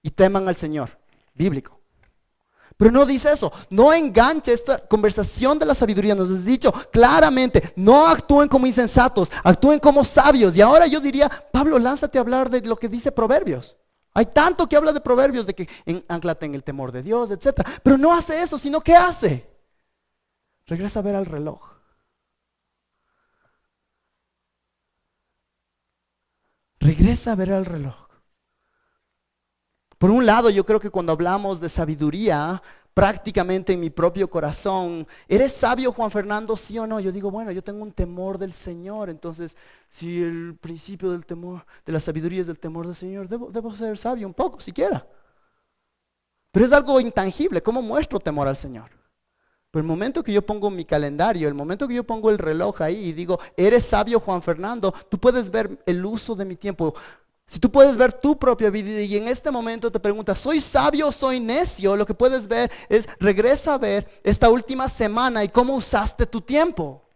y teman al Señor. Bíblico. Pero no dice eso, no enganche esta conversación de la sabiduría. Nos has dicho claramente, no actúen como insensatos, actúen como sabios. Y ahora yo diría, Pablo, lánzate a hablar de lo que dice Proverbios. Hay tanto que habla de Proverbios, de que anclate en el temor de Dios, etc. Pero no hace eso, sino ¿qué hace? Regresa a ver al reloj. Regresa a ver al reloj. Por un lado, yo creo que cuando hablamos de sabiduría, prácticamente en mi propio corazón, ¿eres sabio, Juan Fernando, sí o no? Yo digo, bueno, yo tengo un temor del Señor, entonces si el principio del temor, de la sabiduría es del temor del Señor, debo ser sabio un poco, siquiera. Pero es algo intangible, ¿cómo muestro temor al Señor? Pero el momento que yo pongo mi calendario, el momento que yo pongo el reloj ahí y digo, ¿eres sabio, Juan Fernando? Tú puedes ver el uso de mi tiempo. Si tú puedes ver tu propia vida y en este momento te preguntas, ¿soy sabio o soy necio? Lo que puedes ver es, regresa a ver esta última semana y cómo usaste tu tiempo.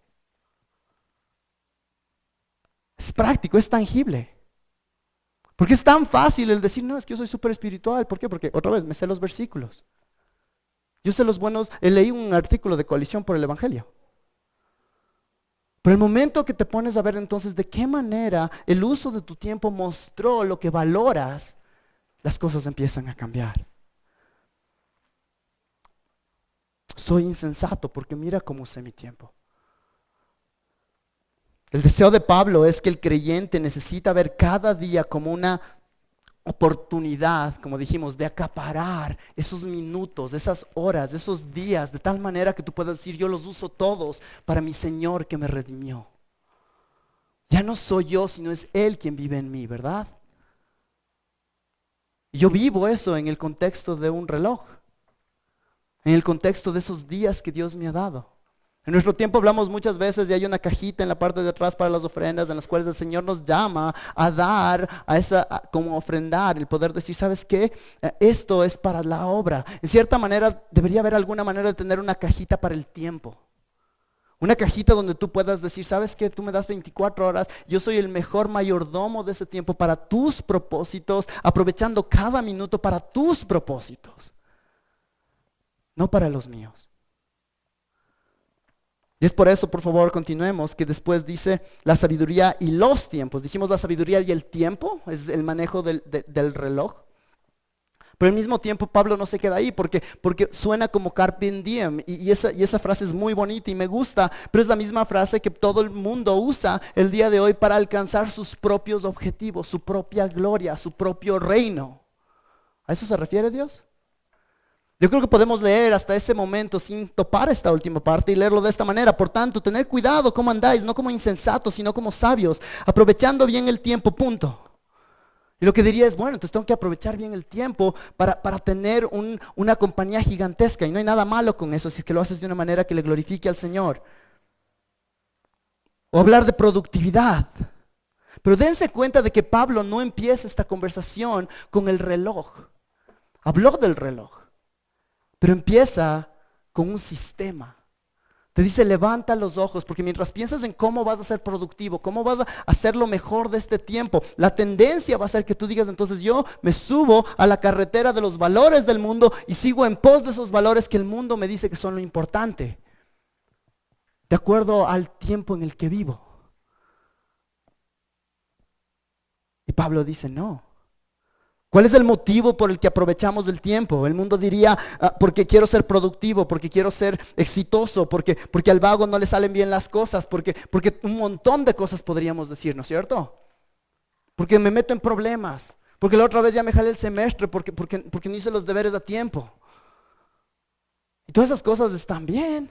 Es práctico, es tangible. Porque es tan fácil el decir, no, es que yo soy súper espiritual. ¿Por qué? Porque otra vez me sé los versículos. Yo sé los buenos, leí un artículo de Coalición por el Evangelio. Pero el momento que te pones a ver entonces de qué manera el uso de tu tiempo mostró lo que valoras, las cosas empiezan a cambiar. Soy insensato porque mira cómo usé mi tiempo. El deseo de Pablo es que el creyente necesita ver cada día como una oportunidad, como dijimos, de acaparar esos minutos, esas horas, esos días, de tal manera que tú puedas decir, yo los uso todos para mi Señor que me redimió. Ya no soy yo, sino es Él quien vive en mí, ¿verdad? Y yo vivo eso en el contexto de un reloj, en el contexto de esos días que Dios me ha dado. En nuestro tiempo hablamos muchas veces y hay una cajita en la parte de atrás para las ofrendas en las cuales el Señor nos llama a dar, como ofrendar, el poder decir, ¿sabes qué? Esto es para la obra. En cierta manera debería haber alguna manera de tener una cajita para el tiempo. Una cajita donde tú puedas decir, ¿sabes qué? Tú me das 24 horas, yo soy el mejor mayordomo de ese tiempo para tus propósitos, aprovechando cada minuto para tus propósitos, no para los míos. Y es por eso, por favor, continuemos, que después dice la sabiduría y los tiempos. Dijimos la sabiduría y el tiempo, es el manejo del reloj. Pero al mismo tiempo Pablo no se queda ahí porque suena como carpe diem y esa frase es muy bonita y me gusta, pero es la misma frase que todo el mundo usa el día de hoy para alcanzar sus propios objetivos, su propia gloria, su propio reino. ¿A eso se refiere Dios? Yo creo que podemos leer hasta ese momento sin topar esta última parte y leerlo de esta manera. Por tanto, tener cuidado cómo andáis, no como insensatos, sino como sabios, aprovechando bien el tiempo, punto. Y lo que diría es, bueno, entonces tengo que aprovechar bien el tiempo para tener una compañía gigantesca. Y no hay nada malo con eso si es que lo haces de una manera que le glorifique al Señor. O hablar de productividad. Pero dense cuenta de que Pablo no empieza esta conversación con el reloj. Habló del reloj. Pero empieza con un sistema. Te dice, levanta los ojos, porque mientras piensas en cómo vas a ser productivo, cómo vas a hacer lo mejor de este tiempo, la tendencia va a ser que tú digas, entonces yo me subo a la carretera de los valores del mundo y sigo en pos de esos valores que el mundo me dice que son lo importante, de acuerdo al tiempo en el que vivo. Y Pablo dice, no. ¿Cuál es el motivo por el que aprovechamos el tiempo? El mundo diría, porque quiero ser productivo, porque quiero ser exitoso, porque al vago no le salen bien las cosas, porque un montón de cosas podríamos decir, ¿no es cierto? Porque me meto en problemas, porque la otra vez ya me jalé el semestre, porque no hice los deberes a tiempo. Y todas esas cosas están bien,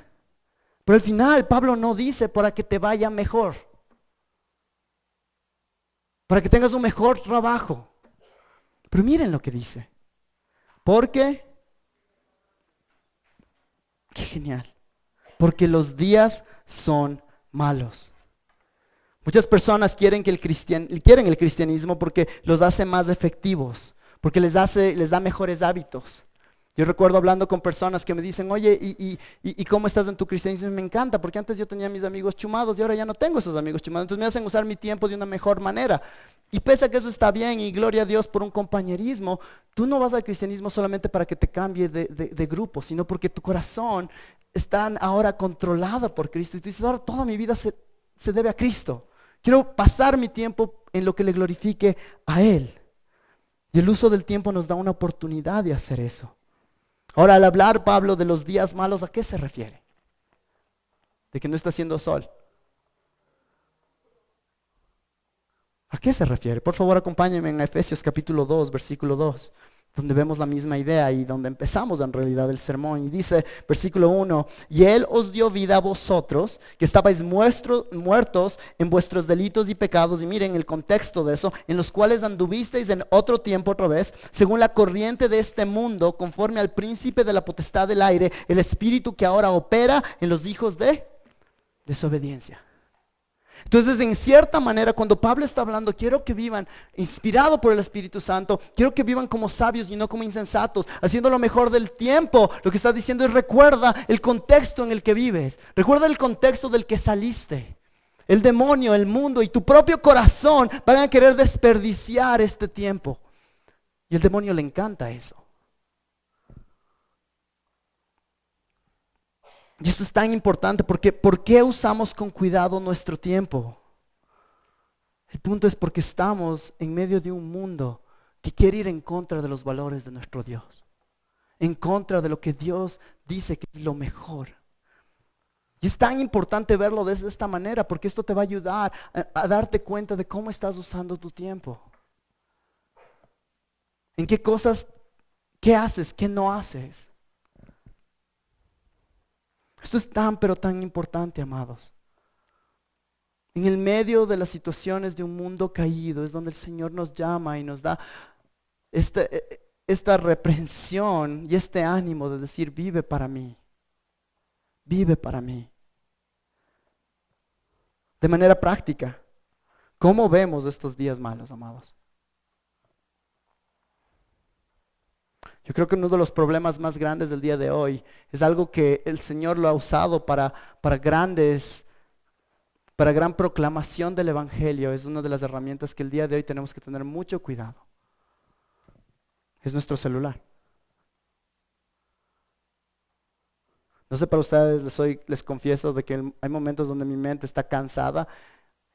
pero al final Pablo no dice para que te vaya mejor, para que tengas un mejor trabajo. Pero miren lo que dice. Porque, qué genial, porque los días son malos. Muchas personas quieren el cristianismo porque los hace más efectivos, porque les da mejores hábitos. Yo recuerdo hablando con personas que me dicen, oye, ¿y cómo estás en tu cristianismo? Y me encanta, porque antes yo tenía mis amigos chumados y ahora ya no tengo esos amigos chumados. Entonces me hacen usar mi tiempo de una mejor manera. Y pese a que eso está bien y gloria a Dios por un compañerismo, tú no vas al cristianismo solamente para que te cambie de grupo, sino porque tu corazón está ahora controlado por Cristo. Y tú dices, ahora toda mi vida se debe a Cristo. Quiero pasar mi tiempo en lo que le glorifique a Él. Y el uso del tiempo nos da una oportunidad de hacer eso. Ahora, al hablar Pablo de los días malos, ¿a qué se refiere? De que no está haciendo sol. ¿A qué se refiere? Por favor, acompáñenme en Efesios capítulo 2, versículo 2, donde vemos la misma idea y donde empezamos en realidad el sermón. Y dice, versículo 1, y Él os dio vida a vosotros, que estabais muertos en vuestros delitos y pecados, y miren el contexto de eso, en los cuales anduvisteis en otro tiempo otra vez, según la corriente de este mundo, conforme al príncipe de la potestad del aire, el espíritu que ahora opera en los hijos de desobediencia. Entonces, en cierta manera, cuando Pablo está hablando, quiero que vivan inspirado por el Espíritu Santo, quiero que vivan como sabios y no como insensatos, haciendo lo mejor del tiempo. Lo que está diciendo es, recuerda el contexto en el que vives, recuerda el contexto del que saliste. El demonio, el mundo y tu propio corazón van a querer desperdiciar este tiempo. Y el demonio le encanta eso. Y esto es tan importante porque ¿por qué usamos con cuidado nuestro tiempo? El punto es porque estamos en medio de un mundo que quiere ir en contra de los valores de nuestro Dios, en contra de lo que Dios dice que es lo mejor. Y es tan importante verlo de esta manera porque esto te va a ayudar a darte cuenta de cómo estás usando tu tiempo. En qué cosas, qué haces, qué no haces. Esto es tan, pero tan importante, amados. En el medio de las situaciones de un mundo caído es donde el Señor nos llama y nos da esta reprensión y este ánimo de decir, vive para mí, vive para mí. De manera práctica, ¿cómo vemos estos días malos, amados? Yo creo que uno de los problemas más grandes del día de hoy es algo que el Señor lo ha usado para gran proclamación del Evangelio. Es una de las herramientas que el día de hoy tenemos que tener mucho cuidado. Es nuestro celular. No sé, para ustedes les confieso de que hay momentos donde mi mente está cansada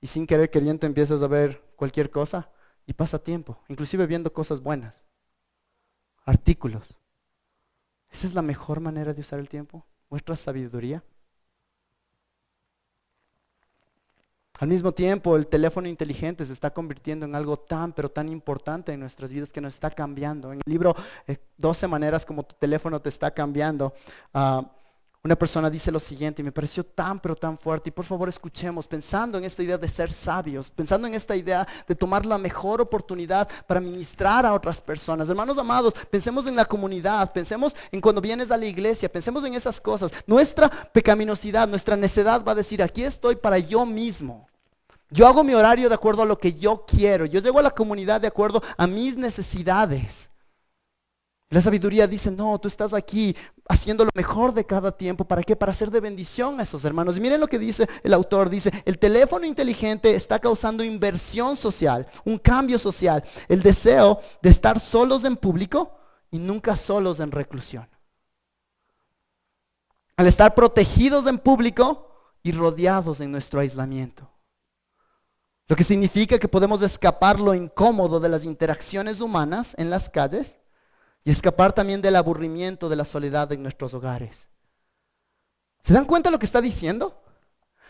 y sin querer queriendo empiezas a ver cualquier cosa y pasa tiempo, inclusive viendo cosas buenas. Artículos. ¿Esa es la mejor manera de usar el tiempo? ¿Muestra sabiduría? Al mismo tiempo, el teléfono inteligente se está convirtiendo en algo tan, pero tan importante en nuestras vidas que nos está cambiando. En el libro 12 maneras como tu teléfono te está cambiando, una persona dice lo siguiente y me pareció tan, pero tan fuerte. Y por favor escuchemos, pensando en esta idea de ser sabios, pensando en esta idea de tomar la mejor oportunidad para ministrar a otras personas. Hermanos amados, pensemos en la comunidad, pensemos en cuando vienes a la iglesia, pensemos en esas cosas. Nuestra pecaminosidad, nuestra necedad va a decir, aquí estoy para yo mismo. Yo hago mi horario de acuerdo a lo que yo quiero. Yo llego a la comunidad de acuerdo a mis necesidades. La sabiduría dice, no, tú estás aquí haciendo lo mejor de cada tiempo. ¿Para qué? Para ser de bendición a esos hermanos. Y miren lo que dice el autor. Dice, el teléfono inteligente está causando inversión social, un cambio social. El deseo de estar solos en público y nunca solos en reclusión. Al estar protegidos en público y rodeados en nuestro aislamiento. Lo que significa que podemos escapar lo incómodo de las interacciones humanas en las calles y escapar también del aburrimiento de la soledad en nuestros hogares. ¿Se dan cuenta de lo que está diciendo?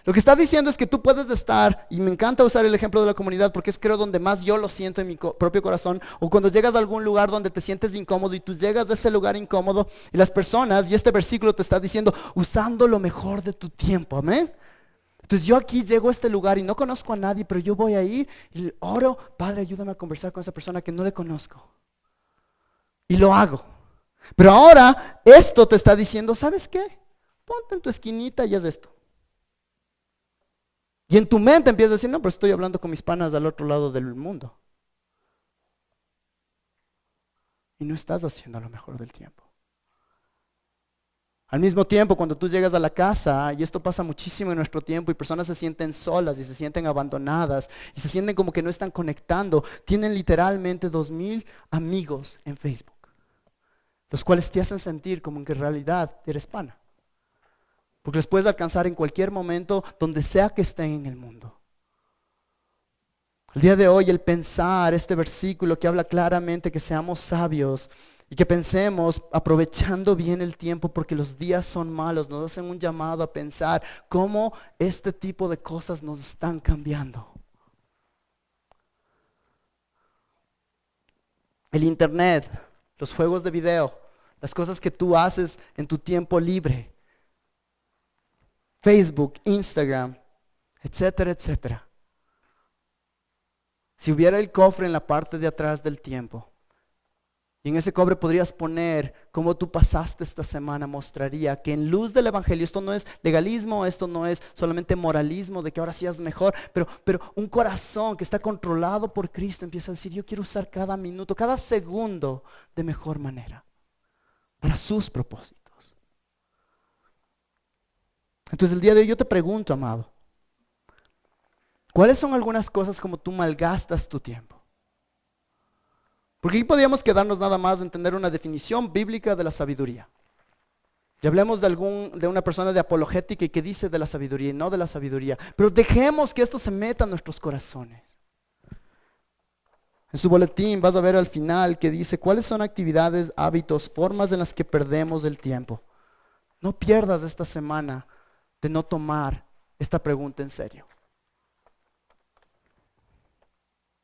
Lo que está diciendo es que tú puedes estar, y me encanta usar el ejemplo de la comunidad porque es creo donde más yo lo siento en mi propio corazón, o cuando llegas a algún lugar donde te sientes incómodo y tú llegas a ese lugar incómodo y las personas, y este versículo te está diciendo, usando lo mejor de tu tiempo, amén. Entonces yo aquí llego a este lugar y no conozco a nadie, pero yo voy a ir y oro, Padre, ayúdame a conversar con esa persona que no le conozco. Y lo hago. Pero ahora esto te está diciendo, ¿sabes qué? Ponte en tu esquinita y haz esto. Y en tu mente empiezas a decir, no, pero estoy hablando con mis panas al otro lado del mundo. Y no estás haciendo lo mejor del tiempo. Al mismo tiempo, cuando tú llegas a la casa, y esto pasa muchísimo en nuestro tiempo, y personas se sienten solas y se sienten abandonadas y se sienten como que no están conectando, tienen literalmente 2000 amigos en Facebook, los cuales te hacen sentir como que en realidad eres pana, porque les puedes alcanzar en cualquier momento, donde sea que estén en el mundo. El día de hoy, el pensar este versículo que habla claramente que seamos sabios, y que pensemos aprovechando bien el tiempo porque los días son malos, nos hacen un llamado a pensar cómo este tipo de cosas nos están cambiando. El internet, los juegos de video, las cosas que tú haces en tu tiempo libre, Facebook, Instagram, etcétera, etcétera. Si hubiera el cofre en la parte de atrás del tiempo, y en ese cobre podrías poner cómo tú pasaste esta semana, mostraría que en luz del evangelio, esto no es legalismo, esto no es solamente moralismo de que ahora seas mejor, pero un corazón que está controlado por Cristo empieza a decir, yo quiero usar cada minuto, cada segundo de mejor manera, para sus propósitos. Entonces el día de hoy yo te pregunto, amado, ¿cuáles son algunas cosas como tú malgastas tu tiempo? Porque aquí podríamos quedarnos nada más en tener una definición bíblica de la sabiduría. Y hablemos de una persona de apologética y que dice de la sabiduría y no de la sabiduría. Pero dejemos que esto se meta en nuestros corazones. En su boletín vas a ver al final que dice cuáles son actividades, hábitos, formas en las que perdemos el tiempo. No pierdas esta semana de no tomar esta pregunta en serio.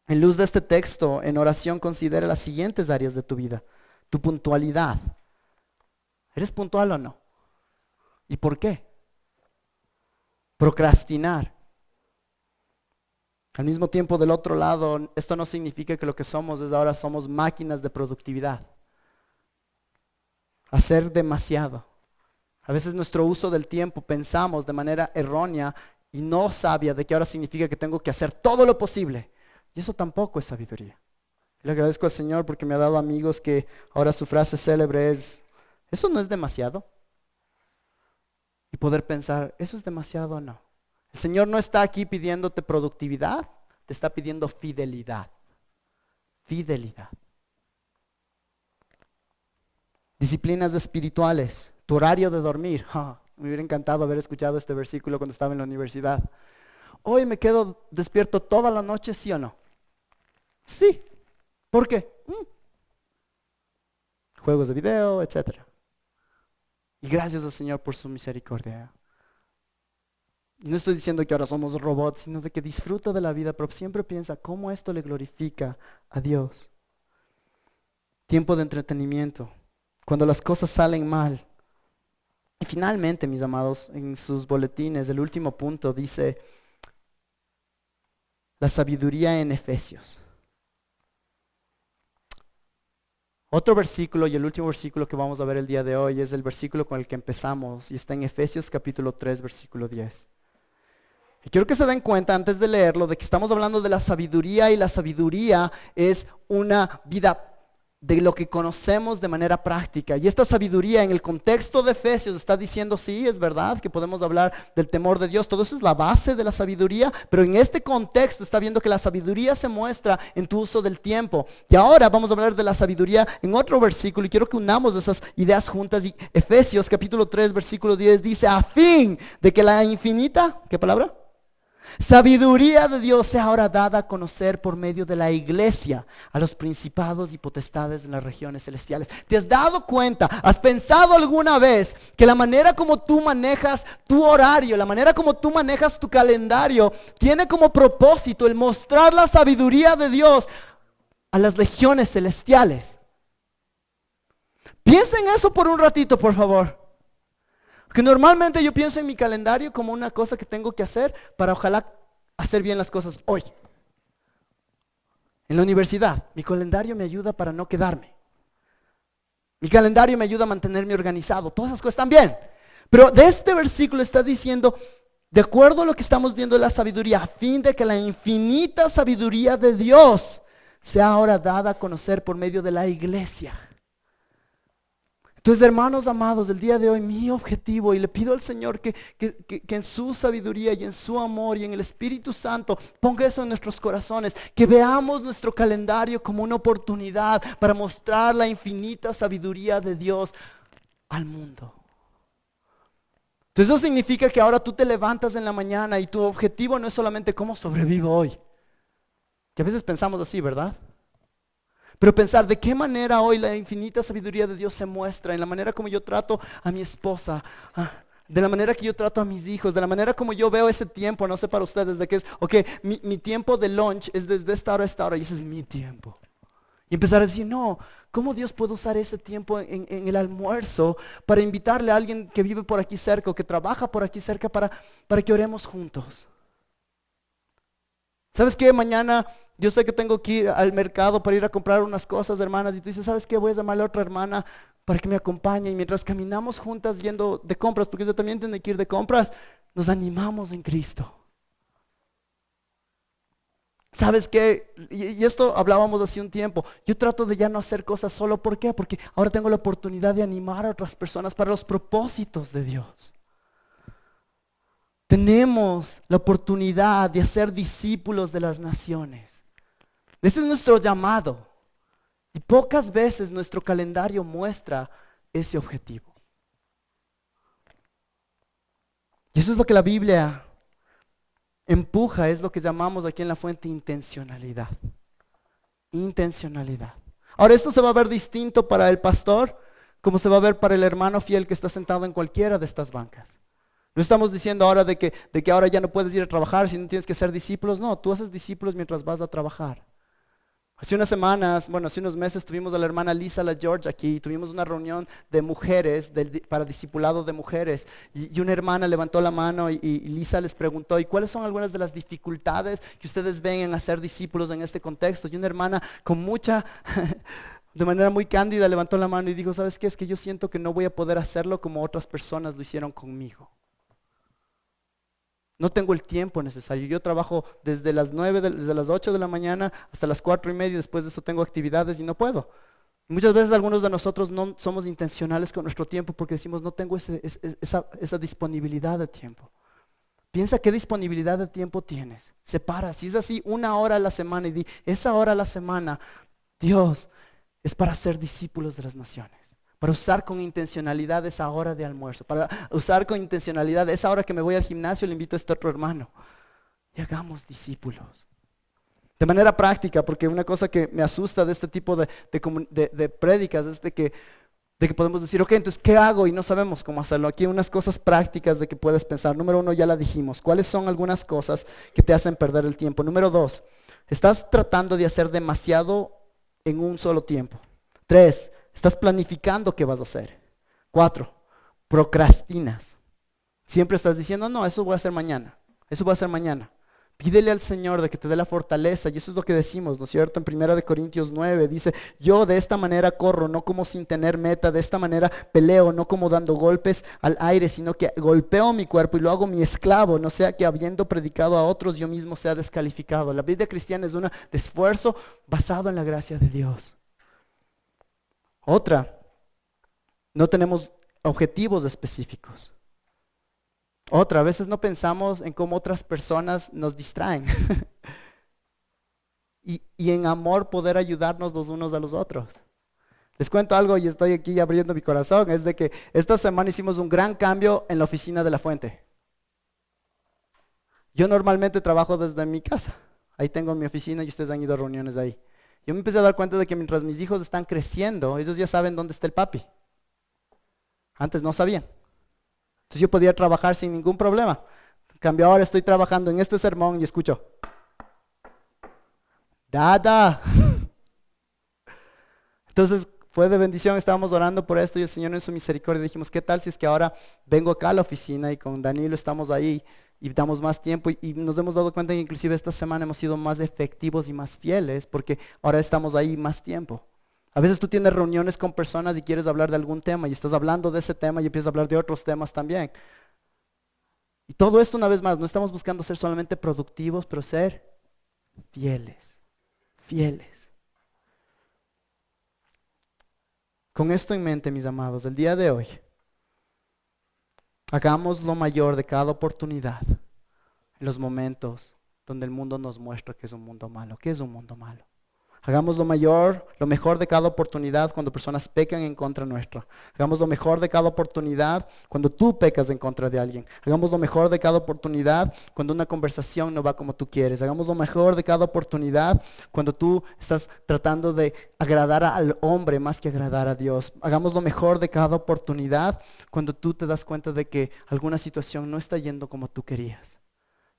En luz de este texto, en oración considera las siguientes áreas de tu vida. Tu puntualidad. ¿Eres puntual o no? ¿Y por qué? Procrastinar. Al mismo tiempo, del otro lado, esto no significa que lo que somos es ahora somos máquinas de productividad. Hacer demasiado. A veces nuestro uso del tiempo pensamos de manera errónea y no sabia de que ahora significa que tengo que hacer todo lo posible. Y eso tampoco es sabiduría. Le agradezco al Señor porque me ha dado amigos que ahora su frase célebre es, ¿eso no es demasiado? Y poder pensar, ¿eso es demasiado o no? El Señor no está aquí pidiéndote productividad, te está pidiendo fidelidad. Fidelidad. Disciplinas espirituales, tu horario de dormir. Me hubiera encantado haber escuchado este versículo cuando estaba en la universidad. Hoy me quedo despierto toda la noche, ¿sí o no? Sí. ¿Por qué? Juegos de video, etc. Y gracias al Señor por su misericordia. No estoy diciendo que ahora somos robots, sino de que disfruta de la vida, pero siempre piensa cómo esto le glorifica a Dios. Tiempo de entretenimiento, cuando las cosas salen mal. Y finalmente, mis amados, en sus boletines, el último punto dice la sabiduría en Efesios. Otro versículo y el último versículo que vamos a ver el día de hoy es el versículo con el que empezamos y está en Efesios capítulo 3, versículo 10. Y quiero que se den cuenta antes de leerlo de que estamos hablando de la sabiduría y la sabiduría es una vida de lo que conocemos de manera práctica. Y esta sabiduría en el contexto de Efesios está diciendo, sí, es verdad que podemos hablar del temor de Dios, todo eso es la base de la sabiduría, pero en este contexto está viendo que la sabiduría se muestra en tu uso del tiempo. Y ahora vamos a hablar de la sabiduría en otro versículo y quiero que unamos esas ideas juntas. Y Efesios capítulo 3, versículo 10 dice, a fin de que la infinita, ¿qué palabra? Sabiduría de Dios sea ahora dada a conocer por medio de la iglesia a los principados y potestades en las regiones celestiales. ¿Te has dado cuenta? ¿Has pensado alguna vez que la manera como tú manejas tu horario, la manera como tú manejas tu calendario, tiene como propósito el mostrar la sabiduría de Dios a las regiones celestiales? Piensa en eso por un ratito, por favor. Porque normalmente yo pienso en mi calendario como una cosa que tengo que hacer para ojalá hacer bien las cosas hoy. En la universidad, mi calendario me ayuda para no quedarme. Mi calendario me ayuda a mantenerme organizado. Todas esas cosas están bien. Pero de este versículo está diciendo, de acuerdo a lo que estamos viendo de la sabiduría, a fin de que la infinita sabiduría de Dios sea ahora dada a conocer por medio de la iglesia. Entonces, hermanos amados, el día de hoy mi objetivo, y le pido al Señor que en su sabiduría y en su amor y en el Espíritu Santo ponga eso en nuestros corazones, que veamos nuestro calendario como una oportunidad para mostrar la infinita sabiduría de Dios al mundo. Entonces eso significa que ahora tú te levantas en la mañana y tu objetivo no es solamente cómo sobrevivo hoy, que a veces pensamos así, ¿verdad? Pero pensar de qué manera hoy la infinita sabiduría de Dios se muestra en la manera como yo trato a mi esposa, de la manera que yo trato a mis hijos, de la manera como yo veo ese tiempo, no sé para ustedes, de que es, ok, mi tiempo de lunch es desde esta hora a esta hora y ese es mi tiempo. Y empezar a decir, no, ¿cómo Dios puede usar ese tiempo en el almuerzo para invitarle a alguien que vive por aquí cerca o que trabaja por aquí cerca para que oremos juntos? ¿Sabes qué? Mañana yo sé que tengo que ir al mercado para ir a comprar unas cosas, hermanas, y tú dices, ¿sabes qué? Voy a llamarle a otra hermana para que me acompañe, y mientras caminamos juntas yendo de compras, porque yo también tengo que ir de compras, nos animamos en Cristo. ¿Sabes qué? Y esto hablábamos hace un tiempo, yo trato de ya no hacer cosas solo, ¿por qué? Porque ahora tengo la oportunidad de animar a otras personas para los propósitos de Dios. Tenemos la oportunidad de hacer discípulos de las naciones. Ese es nuestro llamado. Y pocas veces nuestro calendario muestra ese objetivo. Y eso es lo que la Biblia empuja, es lo que llamamos aquí en La Fuente intencionalidad. Intencionalidad. Ahora esto se va a ver distinto para el pastor, como se va a ver para el hermano fiel que está sentado en cualquiera de estas bancas. No estamos diciendo ahora de que ahora ya no puedes ir a trabajar si no tienes que ser discípulos. No, tú haces discípulos mientras vas a trabajar. Hace unas semanas, hace unos meses tuvimos a la hermana Lisa La George aquí, tuvimos una reunión de mujeres, para discipulado de mujeres, y una hermana levantó la mano y Lisa les preguntó, ¿y cuáles son algunas de las dificultades que ustedes ven en hacer discípulos en este contexto? Y una hermana con mucha, de manera muy cándida levantó la mano y dijo, ¿sabes qué? Es que yo siento que no voy a poder hacerlo como otras personas lo hicieron conmigo. No tengo el tiempo necesario. Yo trabajo desde las 9, desde las 8 de la mañana hasta las 4:30. Después de eso tengo actividades y no puedo. Muchas veces algunos de nosotros no somos intencionales con nuestro tiempo porque decimos no tengo esa disponibilidad de tiempo. Piensa qué disponibilidad de tiempo tienes. Separa, si es así, 1 hora a la semana y di, esa hora a la semana, Dios, es para ser discípulos de las naciones. Para usar con intencionalidad esa hora de almuerzo, para usar con intencionalidad esa hora que me voy al gimnasio, le invito a este otro hermano y hagamos discípulos. De manera práctica, porque una cosa que me asusta de este tipo de prédicas es de De que podemos decir, ok, entonces, ¿qué hago? Y no sabemos cómo hacerlo. Aquí hay unas cosas prácticas de que puedes pensar. Número 1, ya la dijimos. ¿Cuáles son algunas cosas que te hacen perder el tiempo? Número 2, estás tratando de hacer demasiado en un solo tiempo. 3, estás planificando qué vas a hacer. 4, procrastinas. Siempre estás diciendo, no, eso voy a hacer mañana. Eso voy a hacer mañana. Pídele al Señor de que te dé la fortaleza, y eso es lo que decimos, ¿no es cierto? En 1 Corintios 9 dice, yo de esta manera corro, no como sin tener meta, de esta manera peleo, no como dando golpes al aire, sino que golpeo mi cuerpo y lo hago mi esclavo, no sea que habiendo predicado a otros yo mismo sea descalificado. La vida cristiana es una de esfuerzo basado en la gracia de Dios. Otra, no tenemos objetivos específicos. Otra, a veces no pensamos en cómo otras personas nos distraen y en amor poder ayudarnos los unos a los otros. Les cuento algo y estoy aquí abriendo mi corazón, es de que esta semana hicimos un gran cambio en la oficina de La Fuente. Yo normalmente trabajo desde mi casa, ahí tengo mi oficina y ustedes han ido a reuniones ahí. Yo me empecé a dar cuenta de que mientras mis hijos están creciendo, ellos ya saben dónde está el papi. Antes no sabían. Entonces yo podía trabajar sin ningún problema. En cambio ahora estoy trabajando en este sermón y escucho, Dada. Entonces fue de bendición, estábamos orando por esto y el Señor en su misericordia dijimos, ¿qué tal si es que ahora vengo acá a la oficina y con Danilo estamos ahí y damos más tiempo y nos hemos dado cuenta que inclusive esta semana hemos sido más efectivos y más fieles porque ahora estamos ahí más tiempo? A veces tú tienes reuniones con personas y quieres hablar de algún tema y estás hablando de ese tema y empiezas a hablar de otros temas también. Y todo esto una vez más, no estamos buscando ser solamente productivos, pero ser fieles, fieles. Con esto en mente, mis amados, el día de hoy, hagamos lo mayor de cada oportunidad en los momentos donde el mundo nos muestra que es un mundo malo. ¿Qué es un mundo malo? Hagamos lo mejor de cada oportunidad cuando personas pecan en contra nuestra. Hagamos lo mejor de cada oportunidad cuando tú pecas en contra de alguien. Hagamos lo mejor de cada oportunidad cuando una conversación no va como tú quieres. Hagamos lo mejor de cada oportunidad cuando tú estás tratando de agradar al hombre más que agradar a Dios. Hagamos lo mejor de cada oportunidad cuando tú te das cuenta de que alguna situación no está yendo como tú querías.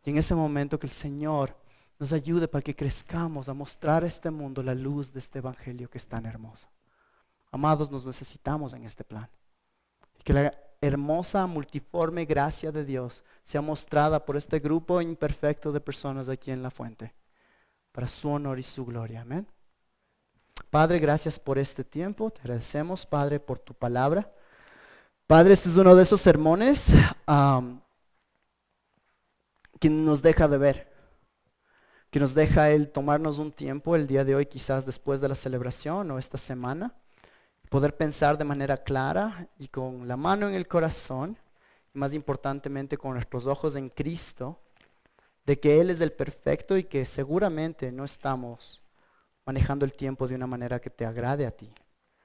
Y en ese momento que el Señor nos ayude para que crezcamos a mostrar a este mundo la luz de este evangelio que es tan hermoso. Amados, nos necesitamos en este plan. Y que la hermosa, multiforme gracia de Dios sea mostrada por este grupo imperfecto de personas aquí en La Fuente, para su honor y su gloria. Amén. Padre, gracias por este tiempo. Te agradecemos, Padre, por tu palabra. Padre, este es uno de esos sermones que nos deja de ver. Que nos deja el tomarnos un tiempo el día de hoy, quizás después de la celebración o esta semana, poder pensar de manera clara y con la mano en el corazón, y más importantemente con nuestros ojos en Cristo, de que Él es el perfecto y que seguramente no estamos manejando el tiempo de una manera que te agrade a ti.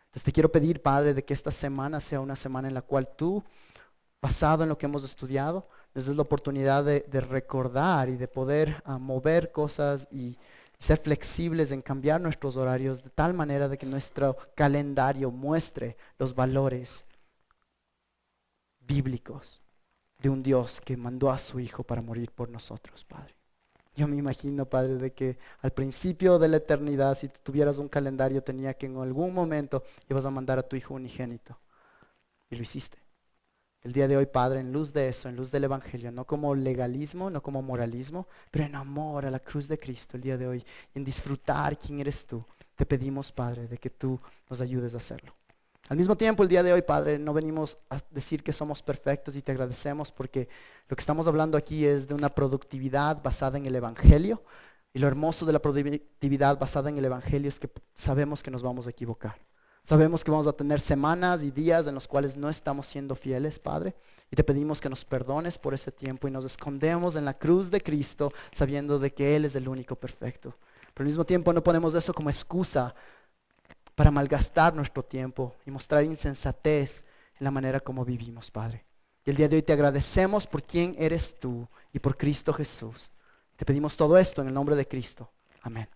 Entonces te quiero pedir, Padre, de que esta semana sea una semana en la cual tú, basado en lo que hemos estudiado, nos des la oportunidad de recordar y de poder mover cosas y ser flexibles en cambiar nuestros horarios de tal manera de que nuestro calendario muestre los valores bíblicos de un Dios que mandó a su Hijo para morir por nosotros, Padre. Yo me imagino, Padre, de que al principio de la eternidad, si tú tuvieras un calendario, tenía que en algún momento ibas a mandar a tu Hijo unigénito. Y lo hiciste. El día de hoy, Padre, en luz de eso, en luz del Evangelio, no como legalismo, no como moralismo, pero en amor a la cruz de Cristo el día de hoy, en disfrutar quién eres tú, te pedimos, Padre, de que tú nos ayudes a hacerlo. Al mismo tiempo, el día de hoy, Padre, no venimos a decir que somos perfectos y te agradecemos porque lo que estamos hablando aquí es de una productividad basada en el Evangelio. Y lo hermoso de la productividad basada en el Evangelio es que sabemos que nos vamos a equivocar. Sabemos que vamos a tener semanas y días en los cuales no estamos siendo fieles, Padre. Y te pedimos que nos perdones por ese tiempo y nos escondemos en la cruz de Cristo sabiendo de que Él es el único perfecto. Pero al mismo tiempo no ponemos eso como excusa para malgastar nuestro tiempo y mostrar insensatez en la manera como vivimos, Padre. Y el día de hoy te agradecemos por quién eres tú y por Cristo Jesús. Te pedimos todo esto en el nombre de Cristo. Amén.